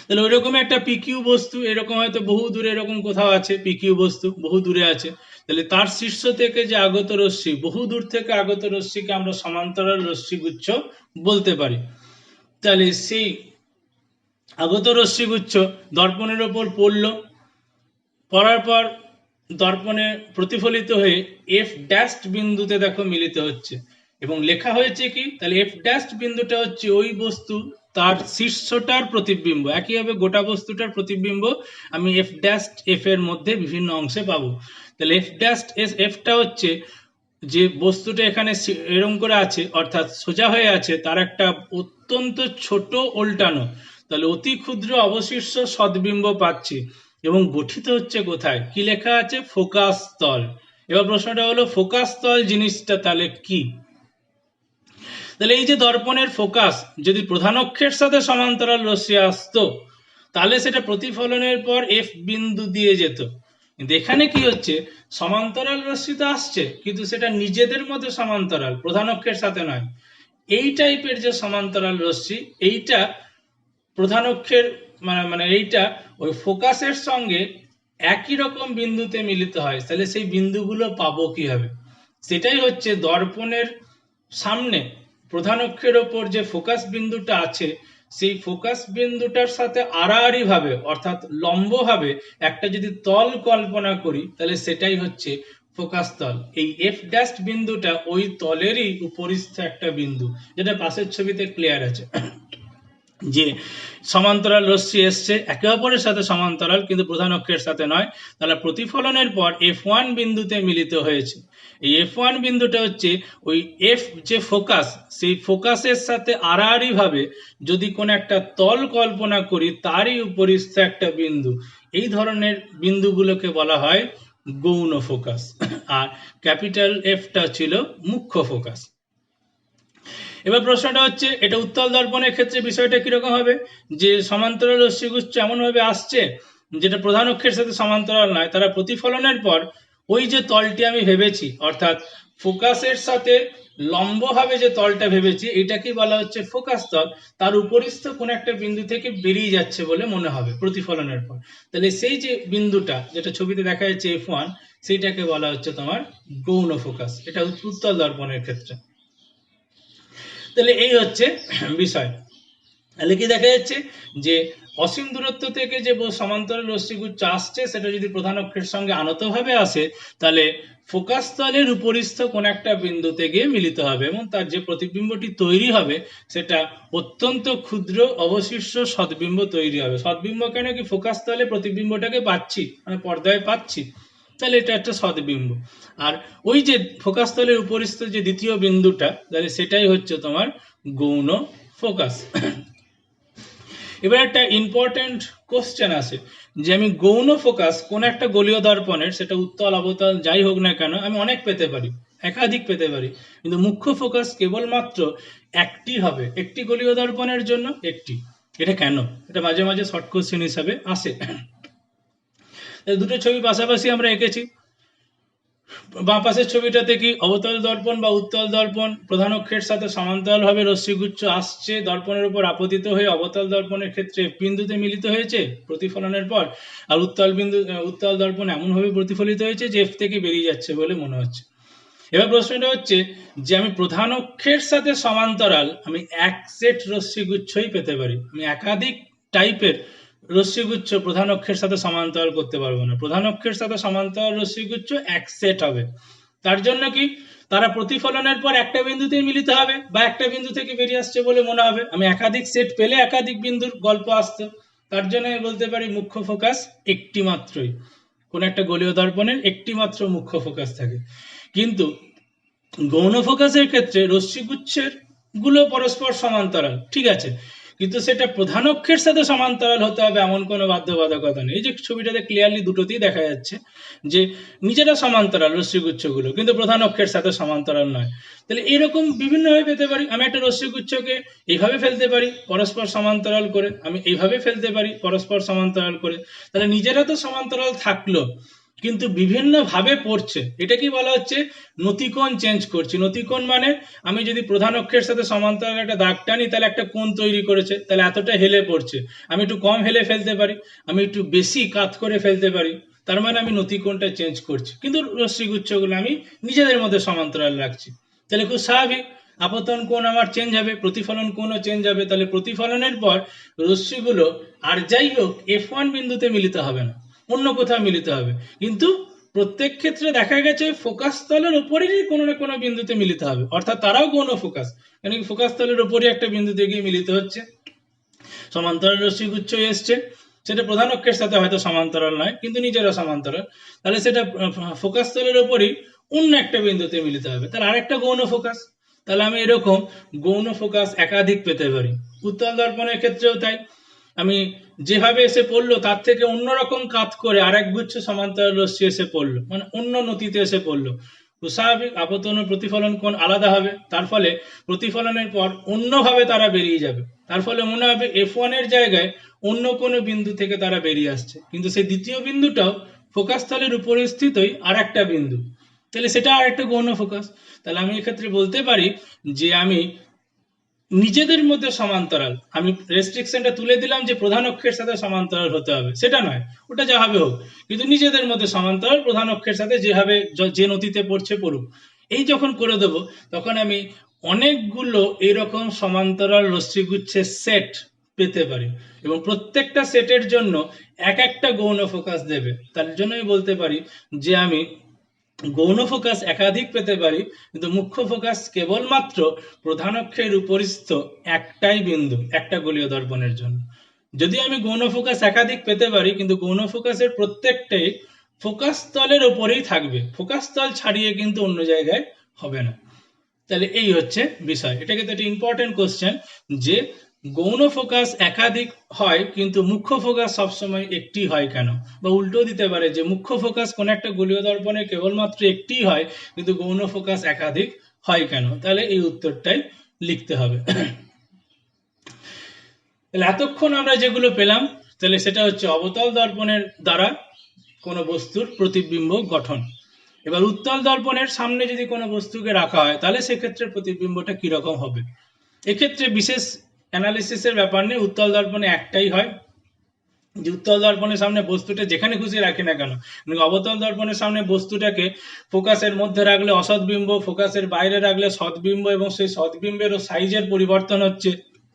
Speaker 1: তাহলে ওইরকম একটা পিকিউ বস্তু এরকম হয়তো বহু দূরে এরকম কোথাও আছে, পিকিউ বস্তু বহু দূরে আছে, তাহলে তার শীর্ষ থেকে যে আগত রশ্মি, বহু দূর থেকে আগত রশ্মিকে আমরা সমান্তরাল রশ্মিগুচ্ছ বলতে পারি। তাহলে সেই আগত রশ্মিগুচ্ছ দর্পণের ওপর পড়লো, পড়ার পর দর্পণে প্রতিফলিত হয়ে এফ ড্যাশড বিন্দুতে দেখো মিলিত হচ্ছে, এবং লেখা হয়েছে কি, তাহলে এফ ড্যাশড বিন্দুটা হচ্ছে ওই বস্তু তার শীর্ষটার প্রতিবিম্ব। একইভাবে গোটা বস্তুটার প্রতিবিম্ব আমি এফ ড্যাশড এফ এর মধ্যে বিভিন্ন অংশে পাবো। তাহলে এফ ড্যাশড এফটা হচ্ছে যে বস্তুটা এখানে এরকম করে আছে, অর্থাৎ সোজা হয়ে আছে, তার একটা অত্যন্ত ছোট উল্টানো, তাহলে অতি ক্ষুদ্র অবশিষ্ট সদ্বিম্ব পাচ্ছি, এবং গঠিত হচ্ছে কোথায়? কি লেখা আছে? ফোকাস তল। এবার প্রশ্নটা হলো ফোকাস তল জিনিসটা তাহলে কি? তাহলে এই যে দর্পণের ফোকাস যদি প্রধান অক্ষের সাথে সমান্তরাল রশ্মি আসতো, তাহলে সেটা প্রতিফলনের পর এফ বিন্দু দিয়ে যেত। কিন্তু এখানে কি হচ্ছে, সমান্তরাল রশ্মি তো আসছে, কিন্তু সেটা নিজেদের মধ্যে সমান্তরাল, প্রধান অক্ষের সাথে নয়। এই টাইপের যে সমান্তরাল রশ্মি, এইটা প্রধান অক্ষের মানে এইটা ওই ফোকাসের সঙ্গে একই রকম বিন্দুতে মিলিত হয়, তাহলে সেই বিন্দুগুলো পাবো কিভাবে? সেটাই হচ্ছে দর্পণের সামনে প্রধান অক্ষের ওপর যে ফোকাস বিন্দুটা আছে, সেই ফোকাস বিন্দুটার সাথে আড়াআড়ি ভাবে অর্থাৎ লম্ব ভাবে একটা যদি তল কল্পনা করি, তাহলে সেটাই হচ্ছে ফোকাস তল। এই এফ ড্যাশ বিন্দুটা ওই তলেরই উপরিস্থ একটা বিন্দু, যেটা পাশের ছবিতে ক্লিয়ার আছে, যে সমান্তরাল রশ্মি এসছে একে অপরের সাথে সমান্তরাল, কিন্তু প্রধান অক্ষের সাথে নয়, তাহলে প্রতিফলনের পর F1 বিন্দুতে মিলিত হয়েছে। এই F1 বিন্দুটা হচ্ছে ওই এফ যে ফোকাস, সেই ফোকাসের সাথে আড়াআড়ি ভাবে যদি কোনো একটা তল কল্পনা করি, তারই উপরিস্থ একটা বিন্দু। এই ধরনের বিন্দুগুলোকে বলা হয় গৌণ ফোকাস, আর ক্যাপিটাল এফটা ছিল মুখ্য ফোকাস। এবার প্রশ্নটা হচ্ছে, এটা উত্তল দর্পণের ক্ষেত্রে বিষয়টা কিরকম হবে? যে সমান্তরাল রশ্মিগুচ্ছ এমন ভাবে আসছে যেটা প্রধান অক্ষের সাথে সমান্তরাল নয়, তারা প্রতিফলনের পর ওই যে তলটি আমি ভেবেছি, অর্থাৎ ফোকাসের সাথে লম্বভাবে যে তলটা ভেবেছি, এটাকে বলা হচ্ছে ফোকাস তল, তার উপরিস্থ কোন একটা বিন্দু থেকে বেরিয়ে যাচ্ছে বলে মনে হবে প্রতিফলনের পর। তাহলে সেই যে বিন্দুটা যেটা ছবিতে দেখা যাচ্ছে F1, সেইটাকে বলা হচ্ছে তোমার গৌণ ফোকাস, এটা উত্তল দর্পণের ক্ষেত্রে। তাহলে এই হচ্ছে বিষয়। তাহলে কি দেখা যাচ্ছে যে অসীম দূরত্ব থেকে যে সমান্তরাল রশ্মিগুচ্ছ আসছে, সেটা যদি প্রধান অক্ষের সঙ্গে আনতভাবে আসে, তাহলে ফোকাস তলের উপরিস্থ কোন একটা বিন্দুতে গিয়ে মিলিত হবে, এবং তার যে প্রতিবিম্বটি তৈরি হবে সেটা অত্যন্ত ক্ষুদ্র অবশিষ্ট সদ্বিম্ব তৈরি হবে। সদ্বিম্ব কেন? কি ফোকাস তলে প্রতিবিম্বটাকে পাচ্ছি, মানে পর্দায় পাচ্ছি, তাহলে এটা একটা সদ্বিম্ব। আর ওই যে ফোকাস তলের উপরিস্থ যে দ্বিতীয় বিন্দুটা, তাহলে সেটাই হচ্ছে তোমার গৌণ ফোকাস। এবার একটা ইম্পর্টেন্ট কোশ্চেন আছে, যে আমি গৌণ ফোকাস কোন একটা গোলীয় দর্পণের, সেটা উত্তল অবতল যাই হোক না কেন, আমি অনেক পেতে পারি, একাধিক পেতে পারি, কিন্তু মুখ্য ফোকাস কেবলমাত্র একটি হবে, একটি গোলীয় দর্পণের জন্য একটি। এটা কেন? এটা মাঝে মাঝে শর্ট কোশ্চেন হিসাবে আসে। দুটো ছবি পাশাপাশি আমরা এঁকেছি, বাঁ পাশের ছবিটাতে কি অবতল দর্পণ বা উত্তল দর্পণ, প্রধান অক্ষের সাথে সমান্তরাল ভাবে রশ্মিগুচ্ছ আসছে, দর্পণের উপর আপতিত হয়ে অবতল দর্পণের ক্ষেত্রে বিন্দুতে মিলিত হয়েছে প্রতিফলনের পর, আর উত্তল দর্পণ এমন ভাবে প্রতিফলিত হয়েছে যে এফ থেকে বেরিয়ে যাচ্ছে বলে মনে হচ্ছে। এবার প্রশ্নটা হচ্ছে যে আমি প্রধান অক্ষের সাথে সমান্তরাল আমি এক সেট রশ্মিগুচ্ছই পেতে পারি, আমি একাধিক টাইপের রশ্মিগুচ্ছ প্রধান অক্ষের সাথে সমান্তরাল করতে পারবো না। প্রধান অক্ষের সাথে সমান্তরাল রশ্মিগুচ্ছ এক সেট হবে, তার জন্য কি তারা প্রতিফলনের পর একটা বিন্দুতেই মিলিত হবে, বা একটা বিন্দু থেকে বেরিয়ে আসছে বলে মনে হবে। আমি একাধিক সেট পেলে একাধিক বিন্দুর গল্প আসতো, তার জন্য আমি বলতে পারি মুখ্য ফোকাস একটি মাত্রই, কোন একটা গোলীয় দর্পণের একটি মাত্র মুখ্য ফোকাস থাকে। কিন্তু গৌণ ফোকাসের ক্ষেত্রে রশ্মিগুচ্ছের গুলো পরস্পর সমান্তরাল, ঠিক আছে, কিন্তু সেটা প্রধান অক্ষের সাথে সমান্তরাল হতে হবে এমন কোনো বাধ্যবাধকতা নেই। এই যে ছবিটাতে ক্লিয়ারলি দুটোতেই দেখা যাচ্ছে যে নিজেরা সমান্তরাল রশ্মিগুচ্ছগুলো, কিন্তু প্রধান অক্ষের সাথে সমান্তরাল নয়। তাহলে এরকম বিভিন্নভাবে পেতে পারি। আমি একটা রশ্মিগুচ্ছকে এইভাবে ফেলতে পারি পরস্পর সমান্তরাল করে, আমি এইভাবে ফেলতে পারি পরস্পর সমান্তরাল করে। তাহলে নিজেরা তো সমান্তরাল থাকলো, কিন্তু বিভিন্ন ভাবে পড়ছে। এটা কি বলা হচ্ছে? নতিকোণ চেঞ্জ করছি। নতিকোণ মানে আমি যদি প্রধান অক্ষের সাথে সমান্তরাল একটা দাগ টানি তাহলে একটা কোণ তৈরি করেছে, তাহলে এতটা হেলে পড়ছে। আমি একটু কম হেলে ফেলতে পারি, আমি একটু বেশি কাত করে ফেলতে পারি, তার মানে আমি নতিকোণটা চেঞ্জ করছি। কিন্তু রশ্মিগুচ্ছগুলো আমি নিজেদের মধ্যে সমান্তরাল রাখছি। তাহলে খুব স্বাভাবিক আপতন কোণ আমার চেঞ্জ হবে, প্রতিফলন কোণও চেঞ্জ হবে। তাহলে প্রতিফলনের পর রশ্মিগুলো আর যাই হোক F1 বিন্দুতে মিলিত হবে না, অন্য কোথাও মিলিত হবে। কিন্তু প্রত্যেক ক্ষেত্রে দেখা গেছে ফোকাস তলের উপরেরই কোনো না কোনো বিন্দুতে মিলিত হবে, অর্থাৎ তারাও গৌণ ফোকাস, মানে ফোকাস তলের উপরই একটা বিন্দুতে গিয়ে মিলিত হচ্ছে। সমান্তরাল রশ্মিগুচ্ছ এসছে, সেটা প্রধান অক্ষের সাথে হয়তো সমান্তরাল নয়, কিন্তু নিজেরা সমান্তরাল। তাহলে সেটা ফোকাস তলের উপরই অন্য একটা বিন্দুতে মিলিত হবে, তাহলে আরেকটা গৌণ ফোকাস। তাহলে আমি এরকম গৌণ ফোকাস একাধিক পেতে পারি। উত্তল দর্পণের ক্ষেত্রেও তাই, আমি যেভাবে এসে পড়লো তার থেকে অন্যরকম কাত করে আরেক গুচ্ছ সমান্তরাল রশ্মি এসে পড়লো, মানে অন্য নতিতে এসে পড়লো। তো স্বাভাবিক আপতন ও প্রতিফলন কোণ আলাদা হবে, তার ফলে প্রতিফলনের পর অন্যভাবে তারা বেরিয়ে যাবে। তার ফলে মনে হবে F1 এর জায়গায় অন্য কোনো বিন্দু থেকে তারা বেরিয়ে আসছে, কিন্তু সেই দ্বিতীয় বিন্দুটাও ফোকাস তলের উপরে স্থিতই আর একটা বিন্দু, তাহলে সেটা আর একটা গৌণ ফোকাস। তাহলে আমি এক্ষেত্রে বলতে পারি যে আমি নিজেদের মধ্যে সমান্তরাল, আমি রেস্ট্রিকশনটা তুলে দিলাম যে প্রধান অক্ষের সাথে সমান্তরাল হতে হবে, সেটা নয়, ওটা যা হবে হোক, কিন্তু নিজেদের মধ্যে সমান্তরাল, প্রধান অক্ষের সাথে যেভাবে যে নতিতে পড়ছে পড়ুক। এই যখন করে দেব তখন আমি অনেকগুলো এরকম সমান্তরাল রশ্মিগুচ্ছের সেট পেতে পারি, এবং প্রত্যেকটা সেটের জন্য এক একটা গৌণ ফোকাস দেবে। তার জন্য আমি বলতে পারি যে আমি গৌণ ফোকাস একাধিক পেতে পারি, কিন্তু মুখ্য ফোকাস কেবলমাত্র প্রধান অক্ষের উপরিস্থ একটাই বিন্দু একটা গোলীয় দর্পণের জন্য। যদি আমি গৌণ ফোকাস একাধিক পেতে পারি, কিন্তু গৌণ ফোকাসের প্রত্যেকটাই ফোকাস তলের উপরেই থাকবে, ফোকাস তল ছাড়িয়ে কিন্তু অন্য জায়গায় হবে না। তাহলে এই হচ্ছে বিষয়। এটা কিন্তু একটা ইম্পর্টেন্ট কোশ্চেন যে গৌণ ফোকাস একাধিক হয় কিন্তু মুখ্য ফোকাস সবসময় একটি হয় কেন, বা উল্টো দিতে পারে যে মুখ্য ফোকাস কোন একটা গোলীয় দর্পণে কেবলমাত্র একটি হয় কিন্তু গৌণ ফোকাস একাধিক হয় কেন। তাহলে এই উত্তরটাই লিখতে হবে। তাহলে এতক্ষণ আমরা যেগুলো পেলাম, তাহলে সেটা হচ্ছে অবতল দর্পণের দ্বারা কোনো বস্তুর প্রতিবিম্ব গঠন। এবার উত্তল দর্পণের সামনে যদি কোনো বস্তুকে রাখা হয় তাহলে সেক্ষেত্রে প্রতিবিম্বটা কিরকম হবে। এক্ষেত্রে বিশেষ অ্যানালিসিসের ব্যাপার নেই, উত্তল দর্পণে একটাই হয় যে উত্তল দর্পণের সামনে বস্তুটা যেখানে খুশি রাখি না কেন, অবতল দর্পণের সামনে বস্তুটাকে ফোকাসের মধ্যে রাখলে অসৎবিম্ব, ফোকাসের বাইরে রাখলে সৎবিম্ব, এবং সেই সৎবিম্বেরও সাইজের পরিবর্তন হচ্ছে,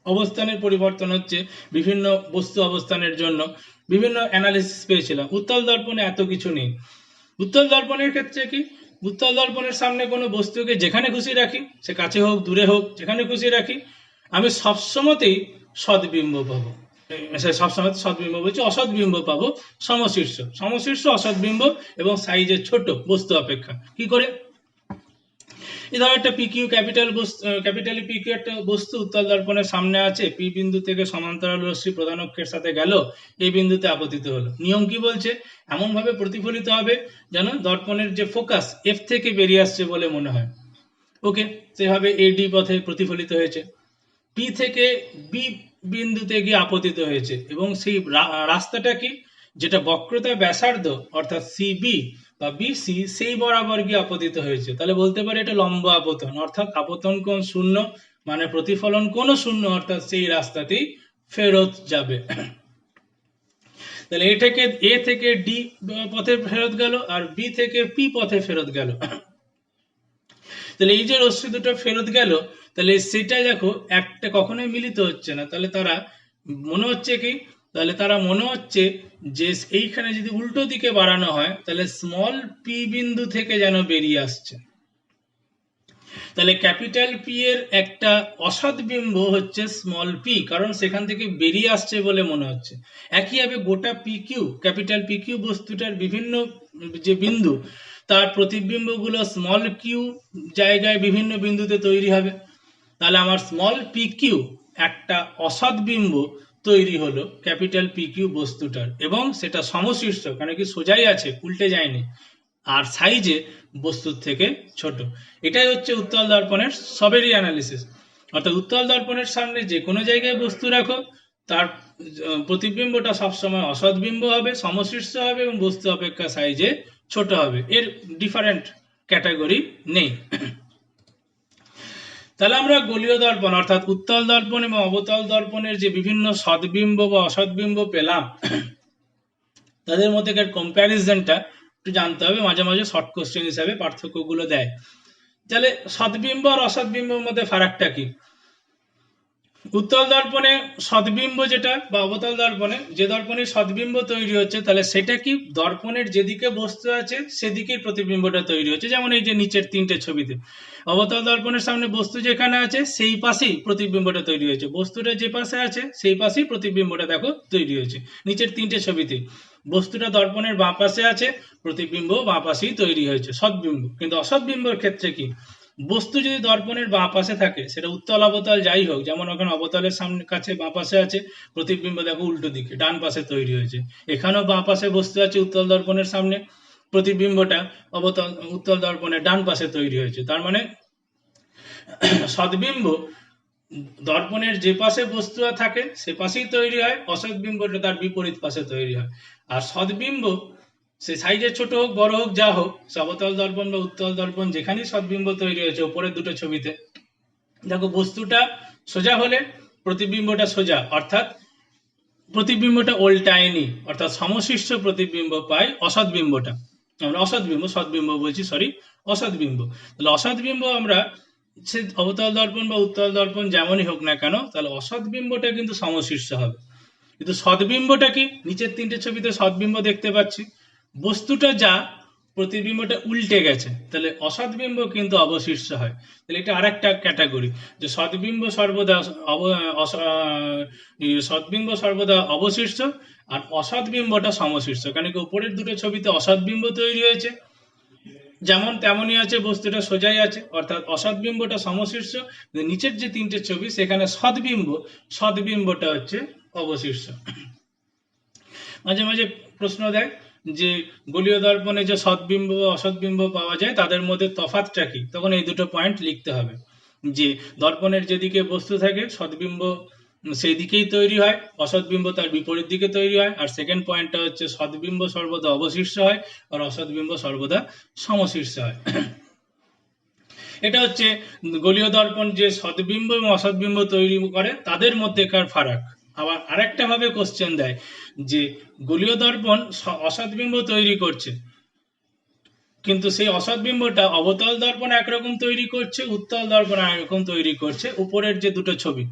Speaker 1: অবস্থানের পরিবর্তন হচ্ছে বিভিন্ন বস্তু অবস্থানের জন্য। বিভিন্ন অ্যানালিসিস পেয়েছিলাম। উত্তল দর্পণে এত কিছু নেই। উত্তল দর্পণের ক্ষেত্রে কি, উত্তল দর্পণের সামনে কোনো বস্তুকে যেখানে খুশি রাখি, সে কাছে হোক দূরে হোক, যেখানে খুশি রাখি, আমি সবসময়তেই সৎবিম্ব পাবো। সবসময় সৎবিম্ব বলছি, অসৎবিম্ব পাবো সমশীর্ষ, সমশীর্ষ অসৎবিম্ব এবং সাইজের ছোট বস্তু অপেক্ষা। কি করে? এই ধরো একটা পিকিউ ক্যাপিটালি পিকিউ একটা বস্তু উত্তল দর্পণের সামনে আছে, পি বিন্দু থেকে সমান্তরাল রশ্মি প্রধান অক্ষের সাথে গেল, এই বিন্দুতে আপতিত হলো। নিয়ম কি বলছে? এমন ভাবে প্রতিফলিত হবে যেন দর্পণের যে ফোকাস এফ থেকে বেরিয়ে আসছে বলে মনে হয়। ওকে, সেভাবে এডি পথে প্রতিফলিত হয়েছে, পি থেকে বি বিন্দুতে গিয়ে আপতিত হয়েছে, এবং সেই রাস্তাটা কি, যেটা বক্রতা ব্যাসার্ধ অর্থাৎ সিবি বা বিসি, সেই বরাবর গিয়ে আপতিত হয়েছে। তাহলে বলতে পারে এটা লম্ব আপতন, অর্থাৎ আপতন কোণ শূন্য, মানে প্রতিফলন কোণও শূন্য, অর্থাৎ সেই রাস্তাতেই ফেরত যাবে। তাহলে এ থেকে ডি পথে ফেরত গেল, আর বি থেকে পি পথে ফেরত গেল। তাহলে এই যে রশ্মি দুটো ফেরত গেল, তাহলে সেটা দেখো একটা কখনোই মিলিত হচ্ছে না। তাহলে তারা মনে হচ্ছে কি, তাহলে তারা মনে হচ্ছে যে এইখানে যদি উল্টো দিকে বাড়ানো হয় তাহলে স্মল পি বিন্দু থেকে যেন বেরিয়ে আসছে। তাহলে ক্যাপিটাল পি এর একটা অসৎ বিম্ব হচ্ছে স্মল পি, কারণ সেখান থেকে বেরিয়ে আসছে বলে মনে হচ্ছে। একইভাবে গোটা P Q, capital P Q বস্তুটার বিভিন্ন যে বিন্দু, তার প্রতিবিম্বগুলো স্মল কিউ জায়গায় বিভিন্ন বিন্দুতে তৈরি হবে। তাহলে আমার স্মল পি কিউ একটা অসৎ বিম্ব তৈরি হলো ক্যাপিটাল পি কিউ বস্তুটার, এবং সেটা সমশীর্ষ, কারণ কি সোজাই আছে, উল্টে যায়নি, আর সাইজে বস্তুর থেকে ছোট। এটাই হচ্ছে উত্তল দর্পণের সবেরই অ্যানালিসিস। অর্থাৎ উত্তল দর্পণের সামনে যে কোনো জায়গায় বস্তু রাখো, তার প্রতিবিম্বটা সবসময় অসৎ বিম্ব হবে, সমশীর্ষ হবে এবং বস্তু অপেক্ষা সাইজে ছোট হবে। এর ডিফারেন্ট ক্যাটাগরি নেই। তাহলে আমরা গোলীয় দর্পণ অর্থাৎ উত্তল দর্পণ এবং অবতল দর্পণের যে বিভিন্ন সদ্বিম্ব বা অসৎবিম্ব পেলাম, তাদের মধ্যেকার কম্প্যারিজনটা একটু জানতে হবে। মাঝে মাঝে শর্ট কোশ্চেন হিসাবে পার্থক্যগুলো দেয়। তাহলে সদ্বিম্ব আর অসৎবিম্বের মধ্যে ফারাকটা কি? উত্তল দর্পণে সদ্বিম্ব যেটা বা অবতল দর্পণে যে দর্পণে সদ্বিম্ব তৈরি হচ্ছে, তাহলে সেটা কি দর্পণের যেদিকে বস্তু আছে সেদিকেই প্রতিবিম্বটা তৈরি হচ্ছে। যেমন এই যে নিচের তিনটে ছবিতে অবতল দর্পণের সামনে বস্তু যেখানে আছে সেই পাশেই প্রতিবিম্বটা তৈরি হয়েছে, বস্তুটা যে পাশে আছে সেই পাশেই প্রতিবিম্বটা দেখো তৈরি হয়েছে। নিচের তিনটে ছবিতে বস্তুটা দর্পণের বাঁ পাশে আছে, প্রতিবিম্ব বাঁ পাশেই তৈরি হয়েছে, সদ্বিম্ব। কিন্তু অসৎবিম্বর ক্ষেত্রে কি, বস্তু যদি দর্পণের বাঁ পাশে থাকে, সেটা উত্তল অবতল যাই হোক, যেমন ওখানে অবতলের সামনে কাছে বাঁ পাশে আছে, প্রতিবিম্ব দেখো উল্টো দিকে ডান পাশে তৈরি হয়েছে। এখানেও বাঁ পাশে বস্তু আছে উত্তল দর্পণের সামনে, প্রতিবিম্বটা উত্তল দর্পণের ডান পাশে তৈরি হয়েছে। তার মানে সদ্বিম্ব দর্পণের যে পাশে বস্তু থাকে সে পাশেই তৈরি হয়, অসৎবিম্বটা তার বিপরীত পাশে তৈরি হয়। আর সদ্বিম্ব সে সাইজে ছোট হোক বড় হোক যা হোক, অবতল দর্পণ বা উত্তল দর্পণ যেখানেই সদ্বিম্ব তৈরি হয়েছে, উপরের দুটো ছবিতে দেখো বস্তুটা সোজা হলে প্রতিবিম্বটা সোজা, অর্থাৎ প্রতিবিম্বটা উল্টায়নি, অর্থাৎ সমশীর্ষ প্রতিবিম্ব পাই অসৎবিম্বটা। আমরা অসৎবিম্ব, সদ্বিম্ব বলছি, সরি, অসৎবিম্ব। তাহলে অসৎবিম্ব আমরা সে অবতল দর্পণ বা উত্তল দর্পণ যেমনই হোক না কেন, তাহলে অসৎবিম্বটা কিন্তু সমশীর্ষ হবে। কিন্তু সদ্বিম্বটা কি, নিচের তিনটে ছবিতে সদ্বিম্ব দেখতে পাচ্ছি, বস্তুটা যা প্রতিবিম্বটা উল্টে গেছে, তাহলে অসৎবিম্ব কিন্তু অবশীর্ষ হয়। তাহলে এটা আরেকটা ক্যাটাগরি, যে সদ্বিম্ব সর্বদা সদ্বিম্ব সর্বদা অবশীর্ষ আর অসৎবিম্বটা সমশীর্ষ। কারণ কি উপরের দুটো ছবিতে অসৎবিম্ব তৈরি হয়েছে, যেমন তেমনই আছে, বস্তুটা সোজাই আছে, অর্থাৎ অসৎবিম্বটা সমশীর্ষ। নিচের যে তিনটে ছবি সেখানে সদ্বিম্বটা হচ্ছে অবশীর্ষ। মাঝে মাঝে প্রশ্ন দেয় যে গোলীয় দর্পণে যে সদ্বিম্ব ও অসৎবিম্ব পাওয়া যায় তাদের মধ্যে তফাৎটা কি, তখন এই দুটো পয়েন্ট লিখতে হবে। যে দর্পণের যেদিকে বস্তু থাকে সদ্বিম্ব সেই দিকেই তৈরি হয়, অসৎবিম্ব তার বিপরীত দিকে তৈরি হয়। আর সেকেন্ড পয়েন্টটা হচ্ছে সদ্বিম্ব সর্বদা অবশীর্ষ হয় আর অসৎবিম্ব সর্বদা সমশীর্ষ হয়। এটা হচ্ছে গোলীয় দর্পণ যে সদ্বিম্ব এবং অসৎবিম্ব তৈরি করে তাদের মধ্যেকার ফারাক। আবার আরেকটা ভাবে কোশ্চেন দেয় যে গোলীয় দর্পণ অসৎবিম্ব তৈরি করছে, কিন্তু সেই অসৎবিম্বটা অবতল দর্পণ একরকম তৈরি করছে, উত্তল দর্পণ একরকম তৈরি করছে, উপরের যে দুটো ছবি।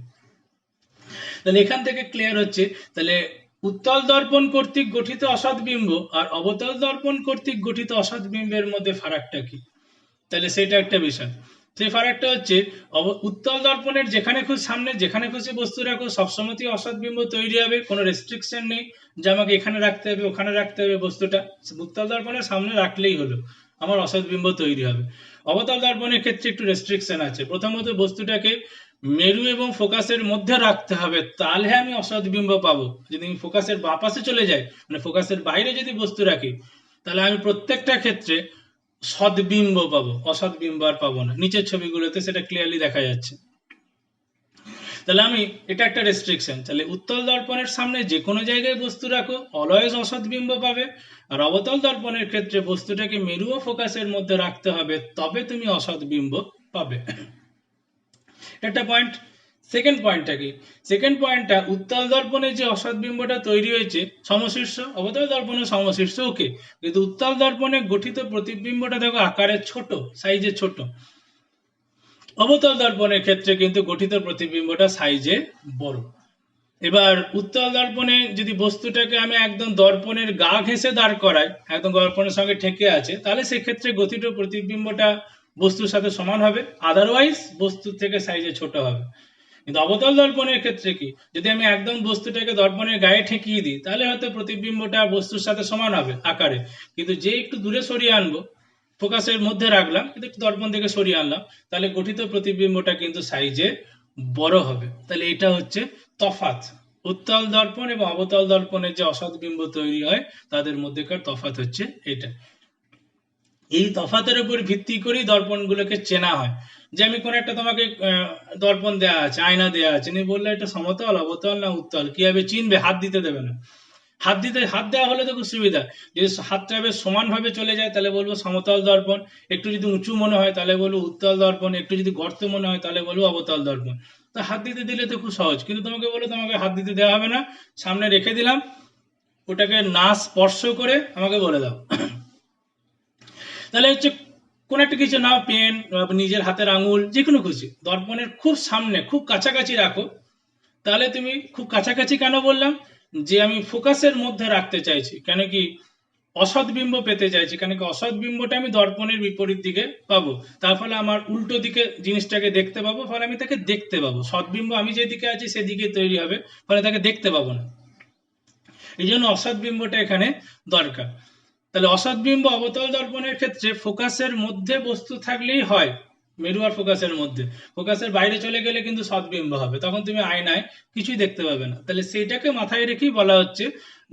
Speaker 1: তাহলে এখান থেকে ক্লিয়ার হচ্ছে, তাহলে উত্তল দর্পণ কর্তৃক গঠিত অসৎবিম্ব আর অবতল দর্পণ কর্তৃক গঠিত অসৎবিম্বের মধ্যে ফারাকটা কি। তাহলে সেটা একটা বিষয়। সেই ফারাকটা হচ্ছে উত্তল দর্পণের যেখানে খুশি সামনে যেখানে খুশি বস্তু রাখো সবসময়ই অসৎবিম্ব তৈরি হবে, কোনো রেস্ট্রিকশন নেই যে আমাকে এখানে রাখতে হবে ওখানে রাখতে হবে, বস্তুটা উত্তল দর্পণের সামনে রাখলেই হলো আমার অসৎবিম্ব তৈরি হবে। অবতল দর্পণের ক্ষেত্রে একটু রেস্ট্রিকশন আছে, প্রথমত বস্তুটাকে মেরু এবং ফোকাসের মধ্যে রাখতে হবে, তাহলে আমি অসৎবিম্ব পাবো। যদি আমি ফোকাসের বাঁ পাশে চলে যাই, মানে ফোকাসের বাইরে যদি বস্তু রাখি, তাহলে আমি প্রত্যেকটা ক্ষেত্রে সদ্বিম্ব পাবো, অসৎবিম্ব আর পাবো না। নিচের ছবিগুলোতে সেটা ক্লিয়ারলি দেখা যাচ্ছে। তাহলে আমি এটা একটা রেস্ট্রিকশন। তাহলে উত্তল দর্পণের সামনে যে কোনো জায়গায় বস্তু রাখো অলওয়েজ অসৎবিম্ব পাবে, আর অবতল দর্পণের ক্ষেত্রে বস্তুটাকে মেরু ও ফোকাসের মধ্যে রাখতে হবে, তবে তুমি অসৎবিম্ব পাবে। একটা পয়েন্ট। সেকেন্ড পয়েন্টটা কি, সেকেন্ড পয়েন্টটা উত্তল দর্পণে যে অসৎবিম্বটা তৈরি হয়েছে সমশীর্ষ, অবতল দর্পণে সমশীর্ষ, ওকে, কিন্তু উত্তল দর্পণে গঠিত প্রতিবিম্বটা দেখো আকারে ছোট, সাইজে ছোট। অবতল দর্পণের ক্ষেত্রে কিন্তু গঠিত প্রতিবিম্বটা সাইজে বড়। এবার উত্তল দর্পণে যদি বস্তুটাকে আমি একদম দর্পণের গা ঘেঁষে দাঁড় করাই, একদম দর্পণের সঙ্গে ঠেকে আছে, তাহলে সেক্ষেত্রে গঠিত প্রতিবিম্বটা বস্তুর সাথে সমান হবে, আদারওয়াইজ বস্তুর থেকে সাইজে ছোট হবে। কিন্তু অবতল দর্পণের ক্ষেত্রে কি, যদি আমি একদম বস্তুটাকে দর্পণের গায়ে ঠেকিয়ে দিই তাহলে হয়তো প্রতিবিম্বটা বস্তুর সাথে সমান হবে আকারে, কিন্তু যে একটু দূরে সরিয়ে আনবো, ফোকাসের মধ্যে রাখলাম কিন্তু একটু দর্পণ থেকে সরিয়ে আনলাম, তাহলে গঠিত প্রতিবিম্বটা কিন্তু সাইজে বড় হবে। তাহলে এটা হচ্ছে তফাৎ। উত্তল দর্পণ এবং অবতল দর্পণের যে অসৎ বিম্ব তৈরি হয় তাদের মধ্যেকার তফাৎ হচ্ছে এটা। এই তফাতের উপর ভিত্তি করেই দর্পণগুলোকে চেনা হয়। যে আমি কোন একটা তোমাকে দর্পণ দেয়া আছে, আয়না দেয়া আছে, তুমি বললে এটা সমতল, অবতল না উত্তল, কিভাবে চিনবে? হাত দিতে দেবে না। হাত দেওয়া হলে তো খুব সুবিধা। যদি হাতটা বেশ সমান ভাবে চলে যায় তাহলে বলবো সমতল দর্পণ, একটু যদি উঁচু মনে হয় তাহলে বলবো উত্তল দর্পণ, একটু যদি গর্ত মনে হয় তাহলে বলবো অবতল দর্পণ। তো হাত দিতে দিলে তো খুব সহজ, কিন্তু তোমাকে বলো তোমাকে হাত দিতে দেওয়া হবে না, সামনে রেখে দিলাম, ওটাকে না স্পর্শ করে আমাকে বলে দাও। তাহলে হচ্ছে কোন একটা কিছু নাও, পেন, নিজের হাতের আঙুল, যে কোনো খুশি দর্পণের খুব সামনে খুব কাছাকাছি রাখো। তাহলে তুমি খুব কাছাকাছি কেন বললাম? যে আমি ফোকাসের মধ্যে রাখতে চাইছি, কেন কি অসৎ বিম্ব পেতে চাইছি, কেন কি অসৎ বিম্বটা আমি দর্পণের বিপরীত দিকে পাবো, তার ফলে আমার উল্টো দিকে জিনিসটাকে দেখতে পাবো, ফলে আমি তাকে দেখতে পাবো। সৎবিম্ব আমি যেদিকে আছি সেদিকে তৈরি হবে, ফলে তাকে দেখতে পাবো না। এই জন্য অসৎ বিম্বটা এখানে দরকার। তাহলে অসৎ বিম্ব অবতল দর্পণের ক্ষেত্রে ফোকাসের মধ্যে বস্তু থাকলেই হয়, মেরু আর ফোকাসের মধ্যে। ফোকাসের বাইরে চলে গেলে কিন্তু সৎবিম্ব হবে, তখন তুমি আয়নায় কিছুই দেখতে পাবে না। তাহলে সেইটাকে মাথায় রেখেই বলা হচ্ছে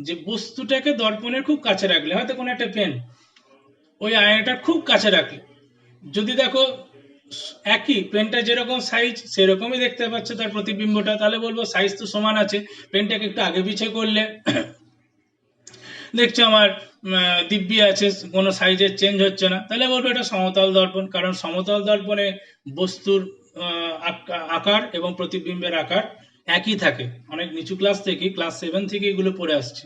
Speaker 1: যে বস্তুটাকে দর্পণের খুব কাছে রাখলে, হয়তো কোনো একটা পেন ওই আয়নাটার খুব কাছে রাখলে, যদি দেখো একই পেনটা যেরকম সাইজ সেরকমই দেখতে পাচ্ছে তার প্রতিবিম্বটা, তাহলে বলবো সাইজ তো সমান আছে। পেনটাকে একটু আগে পিছে করলে দেখছো আমার দিব্যি আছে, কোনো সাইজের চেঞ্জ হচ্ছে না, তাহলে বলবো এটা সমতল দর্পণ। কারণ সমতল দর্পণে বস্তুর আকার এবং প্রতিবিম্বের আকার একই থাকে। অনেক নিচু ক্লাস থেকে, ক্লাস 7 থেকে এগুলো পড়ে আসছে।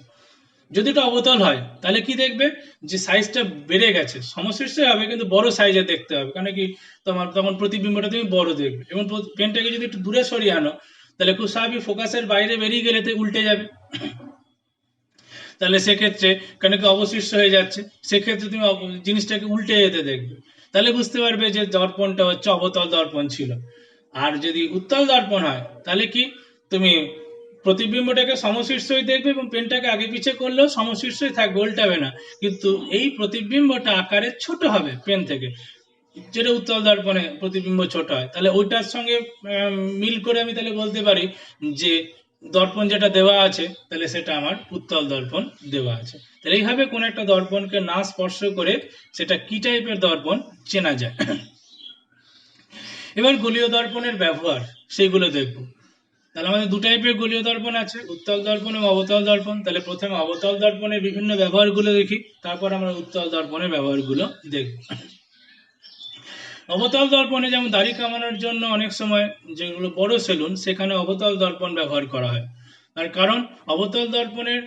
Speaker 1: যদি এটা অবতল হয় তাহলে কি দেখবে? যে সাইজটা বেড়ে গেছে, সমশীর্ষে হবে কিন্তু বড় সাইজে দেখতে হবে, কারণ কি তোমার তখন প্রতিবিম্বটা তুমি বড় দেখবে। এবং পেনটাকে যদি একটু দূরে সরিয়ে আনো তাহলে খুব স্বাভাবিক ফোকাসের বাইরে বেরিয়ে গেলে তো উল্টে যাবে। তাহলে সেক্ষেত্রে কেন কি অবশিষ্ট হয়ে যাচ্ছে, সেক্ষেত্রে তুমি জিনিসটাকে উল্টে যেতে দেখবে, তাহলে বুঝতে পারবে যে দর্পণটা হচ্ছে অবতল দর্পণ ছিল। আর যদি উত্তল দর্পণ হয় তাহলে কি তুমি প্রতিবিম্বটাকে সমশীর্ষই দেখবে এবং পেনটাকে আগে পিছে করলেও সমশীর্ষই থাকবে, উল্টাবে না, কিন্তু এই প্রতিবিম্বটা আকারে ছোট হবে পেন থেকে, যেটা উত্তল দর্পণে প্রতিবিম্ব ছোট হয়। তাহলে ওইটার সঙ্গে মিল করে আমি তাহলে বলতে পারি যে দর্পণ যেটা দেওয়া আছে তাহলে সেটা আমার উত্তল দর্পণ দেওয়া আছে। তাহলে এইভাবে কোন একটা দর্পণকে না স্পর্শ করে সেটা কি টাইপের দর্পণ চেনা যায়। এবার গলীয় দর্পণের ব্যবহার সেইগুলো দেখব। তাহলে আমাদের দু টাইপের গলীয় দর্পণ আছে, উত্তল দর্পণ এবং অবতল দর্পণ। তাহলে প্রথমে অবতল দর্পণের বিভিন্ন ব্যবহারগুলো দেখি, তারপর আমরা উত্তল দর্পণের ব্যবহারগুলো দেখব। অবতল দর্পণে যেমন দাড়ি কামানোর জন্য অনেক সময় যেগুলো বড় সেলুন সেখানে অবতল দর্পণ ব্যবহার করা হয়। তার কারণ অবতল দর্পণের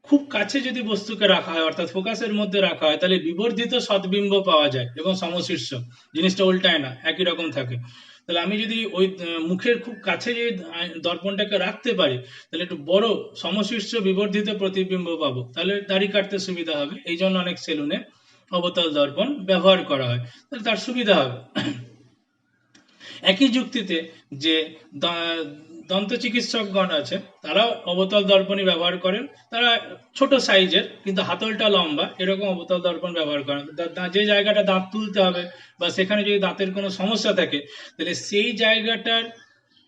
Speaker 1: খুব কাছে যদি বস্তুকে রাখা হয়, অর্থাৎ ফোকাসের মধ্যে রাখা হয়, তাহলে বিবর্ধিত সদ্বিম্ব পাওয়া যায় এবং সমশীর্ষ, জিনিসটা উল্টায় না, একই রকম থাকে। তাহলে আমি যদি ওই মুখের খুব কাছে যে দর্পণটাকে রাখতে পারি তাহলে একটু বড় সমশীর্ষ বিবর্ধিত প্রতিবিম্ব পাবো, তাহলে দাড়ি কাটতে সুবিধা হবে। এই জন্য অনেক সেলুনে অবতল দর্পণ ব্যবহার করা হয়, তাহলে তার সুবিধা হবে। একই যুক্তিতে যে দন্ত চিকিৎসকগণ আছে তারাও অবতল দর্পণই ব্যবহার করেন, তারা ছোট সাইজের কিন্তু হাতলটা লম্বা এরকম অবতল দর্পণ ব্যবহার করেন। যে জায়গাটা দাঁত তুলতে হবে বা সেখানে যদি দাঁতের কোনো সমস্যা থাকে তাহলে সেই জায়গাটার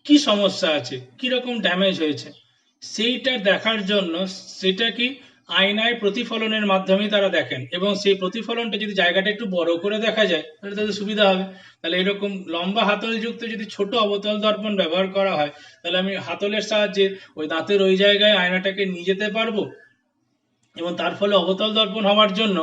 Speaker 1: কি সমস্যা আছে, কি রকম ড্যামেজ হয়েছে সেইটা দেখার জন্য সেটা কি আয়নায় প্রতিফলনের মাধ্যমে তারা দেখেন, এবং সেই প্রতিফলনটা যদি জায়গাটা একটু বড় করে দেখা যায় তাহলে তাদের সুবিধা হবে। তাহলে এরকম লম্বা হাতল যুক্ত যদি ছোট অবতল দর্পণ ব্যবহার করা হয় তাহলে আমি হাতলের সাহায্যে ওই দাঁতের ওই জায়গায় আয়নাটাকে নিয়ে যেতে পারবো, এবং তার ফলে অবতল দর্পণ হওয়ার জন্য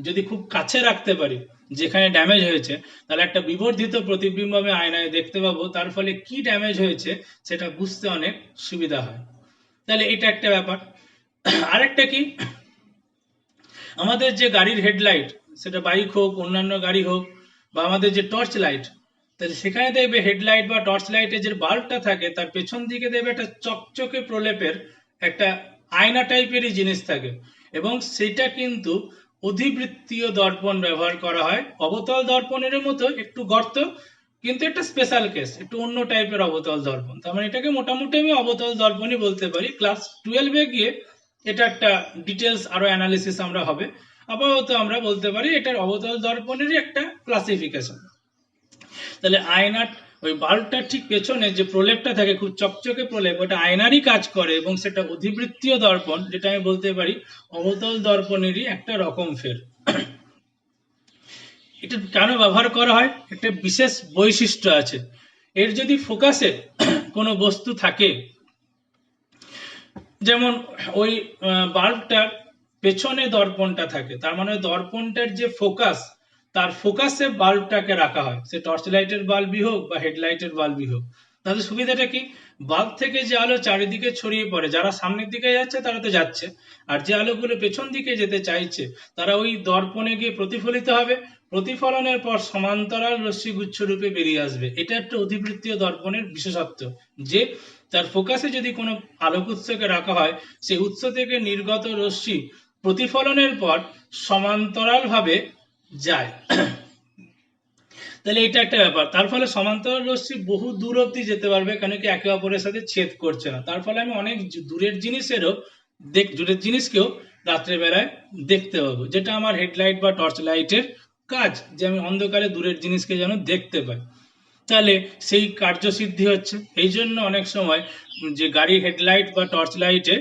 Speaker 1: যদি খুব কাছে রাখতে পারি যেখানে ড্যামেজ হয়েছে তাহলে একটা বিবর্ধিত প্রতিবিম্ব আমি আয়নায় দেখতে পাবো, তার ফলে কি ড্যামেজ হয়েছে সেটা বুঝতে অনেক সুবিধা হয়। তাহলে এটা একটা ব্যাপার। আরেকটা কি, আমাদের যে গাড়ির হেডলাইট, সেটা বাইক হোক অন্যান্য গাড়ি হোক, বা আমাদের যে টর্চ লাইট, তাহলে সেখানে দেখবে হেডলাইট বা টর্চ লাইটের যে বাল্বটা থাকে তার পেছন দিকে দেখবে একটা চকচকে প্রলেপের একটা আয়না টাইপেরই জিনিস থাকে, এবং সেটা কিন্তু অধিবৃত্তীয় দর্পণ ব্যবহার করা হয়। অবতল দর্পণের মতো একটু গর্ত, কিন্তু একটা স্পেশাল কেস, একটু অন্য টাইপের অবতল দর্পণ। তার মানে এটাকে মোটামুটি আমি অবতল দর্পণই বলতে পারি। ক্লাস 12-এ গিয়ে এটা একটা ডিটেলস আরো অ্যানালিসিস আমরা হবে, আপাতত আমরা বলতে পারি এটার অবতল দর্পণেরই একটা ক্লাসিফিকেশন। তাহলে আয়নার ওই বাল্বটার ঠিক পেছনে যে প্রলেপটা থাকে, খুব চকচকে প্রলেপ, ওটা আয়নারই কাজ করে এবং সেটা অধিবৃত্তীয় দর্পণ, যেটা আমি বলতে পারি অবতল দর্পণেরই একটা রকম ফের। এটা কেন ব্যবহার করা হয়, একটা বিশেষ বৈশিষ্ট্য আছে। এর যদি ফোকাসে কোনো বস্তু থাকে, যেমন ওই বাল্বটার পেছনে দর্পণটা থাকে, তার মানে দর্পণটার যে ফোকাস, তার ফোকাসে বাল্বটাকে রাখা হয়, সে টর্চ লাইটের বাল্বই হোক বা হেডলাইটের বাল্বই হোক। তাহলে সুবিধাটা কি, বাল্ব থেকে যে আলো চারিদিকে ছড়িয়ে পড়ে, যারা সামনের দিকে যাচ্ছে তারা তো যাচ্ছে, আর যে আলোগুলো পেছন দিকে যেতে চাইছে তারা ওই দর্পণে গিয়ে প্রতিফলিত হবে, প্রতিফলনের পর সমান্তরাল রশ্মিগুচ্ছ রূপে বেরিয়ে আসবে। এটা একটা অধিবৃত্তীয় দর্পণের বিশেষত্ব, যে তার ফোকাসে যদি কোনো আলোক উৎসকে রাখা হয়, সেই উৎস থেকে নির্গত রশ্মি প্রতিফলনের পর সমান্তরাল ভাবে যায়। তাহলে এটা একটা ব্যাপার, তার ফলে সমান্তরাল রশ্মি বহু দূর অব্দি যেতে পারবে, কেন কি একে অপরের সাথে ছেদ করছে না। তার ফলে আমি অনেক দূরের জিনিসকেও রাত্রেবেলায় দেখতে পাবো, যেটা আমার হেডলাইট বা টর্চ লাইটের কাজ, যে আমি অন্ধকারে দূরের জিনিসকে যেন দেখতে পাই। তাহলে সেই কার্যসিদ্ধি হচ্ছে। এই জন্য অনেক সময় যে গাড়ির হেডলাইট বা টর্চ লাইটে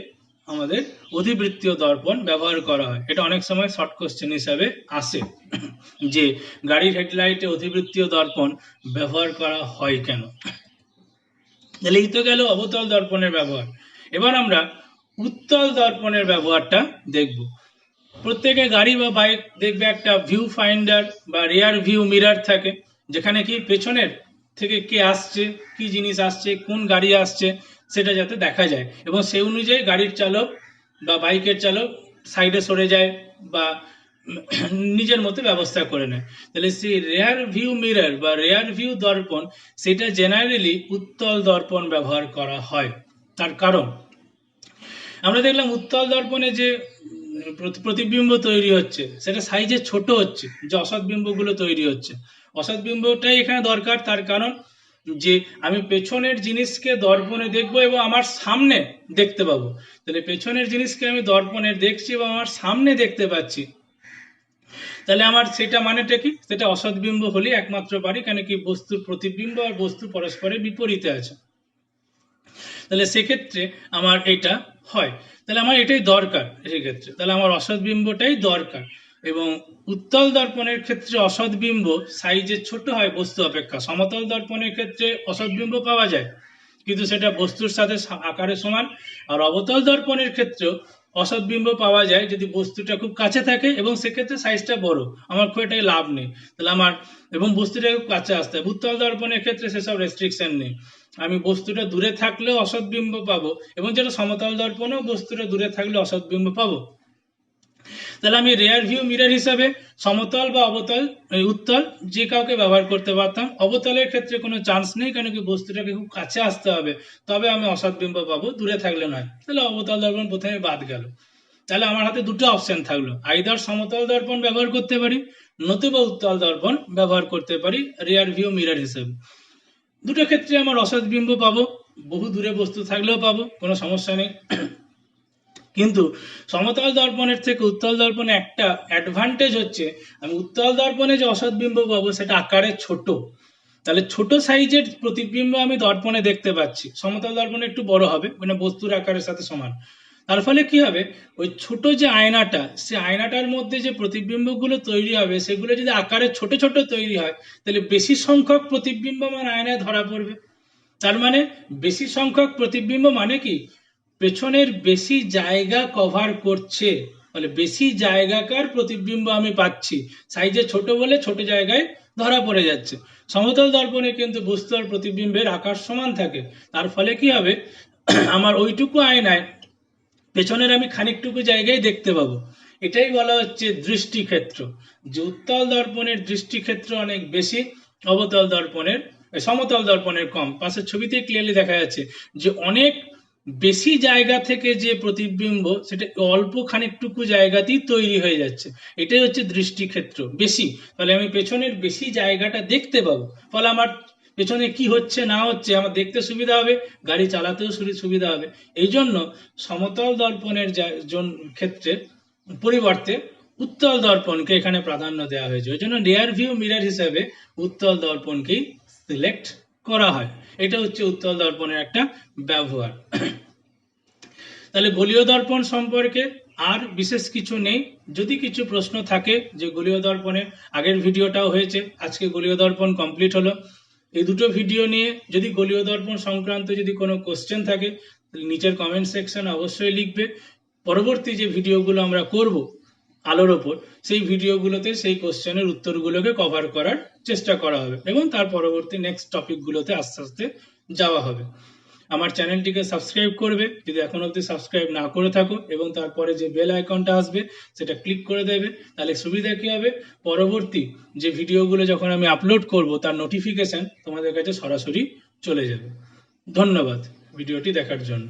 Speaker 1: আমাদের অধিবৃত্তীয় দর্পণ ব্যবহার করা হয়। এটা অনেক সময় শর্ট কোশ্চেন হিসাবে আসে, যে গাড়ির হেডলাইটে অধিবৃত্তীয় দর্পণ ব্যবহার করা হয় কেন। তাহলে এই তো গেল অবতল দর্পণের ব্যবহার। এবার আমরা উত্তল দর্পণের ব্যবহারটা দেখব। প্রত্যেকে গাড়ি বা বাইক দেখবে একটা ভিউ ফাইন্ডার বা রিয়ার ভিউ মিরার থাকে, যেখানে কি পেছনের থেকে কে আসছে, কি জিনিস আসছে, কোন গাড়ি আসছে সেটা যাতে দেখা যায়, এবং সেই অনুযায়ী গাড়ির চালক বা বাইকের চালক সাইডে সরে যায় বা নিজের মতো ব্যবস্থা করে নেয়। তাহলে সেই রেয়ার ভিউ মিরর বা রেয়ার ভিউ দর্পণ, সেটা জেনারেলি উত্তল দর্পণ ব্যবহার করা হয়। তার কারণ আমরা দেখলাম উত্তল দর্পণে যে প্রতিবিম্ব তৈরি হচ্ছে সেটা সাইজে ছোট হচ্ছে, যে অসৎ বিম্বগুলো তৈরি হচ্ছে, অসৎ বিম্বটাই এখানে দরকার। তার কারণ যে আমি পেছনের জিনিসকে দর্পণে দেখবো এবং আমার সামনে দেখতে পাবো। তাহলে পেছনের জিনিসকে আমি দর্পণে দেখছি এবং আমার সামনে দেখতে পাচ্ছি, তাহলে আমার সেটা মানেটা কি, সেটা অসৎ বিম্ব হলে একমাত্র পারি, কেন কি বস্তুর প্রতিবিম্ব আর বস্তু পরস্পরের বিপরীতে আছে। তাহলে সেক্ষেত্রে আমার এটা হয়, তাহলে আমার এটাই দরকার সেক্ষেত্রে, তাহলে আমার অসৎ বিম্বটাই দরকার। এবং উত্তল দর্পণের ক্ষেত্রে অসৎ বিম্ব সাইজে ছোট হয় বস্তু অপেক্ষা, সমতল দর্পণের ক্ষেত্রে অসৎ বিম্ব পাওয়া যায় কিন্তু সেটা বস্তুর সাথে আকারে সমান, আর অবতল দর্পণের ক্ষেত্রেও অসৎ বিম্ব পাওয়া যায় যদি বস্তুটা খুব কাছে থাকে এবং সেক্ষেত্রে সাইজটা বড়, আমার খুব একটা লাভ নেই, তাহলে আমার এবং বস্তুটা খুব কাছে আসতে হবে। উত্তল দর্পণের ক্ষেত্রে সেসব রেস্ট্রিকশন নেই, আমি বস্তুটা দূরে থাকলেও অসৎ বিম্ব পাবো, এবং যেটা সমতল দর্পণেও বস্তুটা দূরে থাকলে অসৎ বিম্ব পাবো। তাহলে আমি রেয়ার ভিউ মিরর হিসাবে সমতল বা অবতল উত্তল যে কাউকে ব্যবহার করতে পারতাম। অবতলের ক্ষেত্রে কোনো চান্স নেই, কেন কি বস্তুটাকে খুব কাছে আসতে হবে, তবে আমি অসৎ বিম্ব পাবো, দূরে থাকলে নয়। তাহলে অবতল দর্পণ প্রথমে বাদ গেল। তাহলে আমার হাতে দুটো অপশন থাকলো, আইদার সমতল দর্পণ ব্যবহার করতে পারি, নতুবা উত্তল দর্পণ ব্যবহার করতে পারি রেয়ার ভিউ মিরর হিসেবে। দুটো ক্ষেত্রে আমার অসৎ বিম্ব পাবো, বহু দূরে বস্তু থাকলেও পাবো, কোনো সমস্যা নেই। কিন্তু সমতল দর্পণের থেকে উত্তল দর্পণে একটা অ্যাডভান্টেজ হচ্ছে, আমি উত্তল দর্পণে যে অসৎ বিম্ব পাবো সেটা আকারে ছোট, তাহলে ছোট সাইজের প্রতিবিম্ব আমি দর্পণে দেখতে পাচ্ছি। সমতল দর্পণে একটু বড় হবে, মানে বস্তুর আকারের সাথে সমান। তার ফলে কি হবে, ওই ছোট যে আয়নাটা, সে আয়নাটার মধ্যে যে প্রতিবিম্বগুলো তৈরি হবে সেগুলো যদি আকারে ছোট ছোট তৈরি হয়, তাহলে বেশি সংখ্যক প্রতিবিম্ব আমার আয়নায় ধরা পড়বে। তার মানে বেশি সংখ্যক প্রতিবিম্ব মানে কি, পেছনের বেশি জায়গা কভার করছে, ফলে বেশি জায়গাকার প্রতিবিম্ব আমি পাচ্ছি, সাইজে ছোট বলে ছোট জায়গায় ধরা পড়ে যাচ্ছে। সমতল দর্পণে কিন্তু বস্তু আর প্রতিবিম্বের আকার সমান থাকে, তার ফলে কি হবে, আমার ওইটুকু আয়নায় পেছনের আমি খানিকটুকু জায়গায় দেখতে পাবো। এটাই বলা হচ্ছে দৃষ্টিক্ষেত্র, যে উত্তল দর্পণের দৃষ্টিক্ষেত্র অনেক বেশি, অবতল দর্পণের সমতল দর্পণের কম। পাশের ছবিতে ক্লিয়ারলি দেখা যাচ্ছে যে অনেক বেশি জায়গা থেকে যে প্রতিবিম্ব সেটা অল্প খানিকটুকু জায়গাতেই তৈরি হয়ে যাচ্ছে, এটাই হচ্ছে দৃষ্টিক্ষেত্র বেশি, ফলে আমি পেছনের বেশি জায়গাটা দেখতে পাবো, ফলে আমার পেছনে কি হচ্ছে না হচ্ছে আমার দেখতে সুবিধা হবে, গাড়ি চালাতেও সুবিধা হবে। এই জন্য সমতল দর্পণের ক্ষেত্রে পরিবর্তে উত্তল দর্পণকে এখানে প্রাধান্য দেওয়া হয়েছে, ওই জন্য রিয়ার ভিউ মিরর হিসেবে উত্তল দর্পণকেই সিলেক্ট করা হয়। এটা হচ্ছে উত্তল দর্পণের একটা ব্যবহার। তাহলে গোলীয় দর্পণ সম্পর্কে আর বিশেষ কিছু নেই। যদি কিছু প্রশ্ন থাকে যে গোলীয় দর্পণে, আগের ভিডিওটাও হয়েছে, আজকে গোলীয় দর্পণ কমপ্লিট হলো, এই দুটো ভিডিও নিয়ে যদি গোলীয় দর্পণ সংক্রান্ত যদি কোনো কোশ্চেন থাকে নিচের কমেন্ট সেকশনে অবশ্যই লিখবে। পরবর্তী যে ভিডিওগুলো আমরা করব আলোর ওপর, সেই ভিডিওগুলোতে সেই কোশ্চেনের উত্তরগুলোকে কভার করার চেষ্টা করা হবে এবং তার পরবর্তী নেক্সট টপিকগুলোতে আস্তে আস্তে যাওয়া হবে। আমার চ্যানেলটিকে সাবস্ক্রাইব করবে যদি এখন অবধি সাবস্ক্রাইব না করে থাকো, এবং তারপরে যে বেল আইকনটা আসবে সেটা ক্লিক করে দেবে। তাহলে সুবিধা কি হবে, পরবর্তী যে ভিডিওগুলো যখন আমি আপলোড করব তার নোটিফিকেশন তোমাদের কাছে সরাসরি চলে যাবে। ধন্যবাদ ভিডিওটি দেখার জন্য।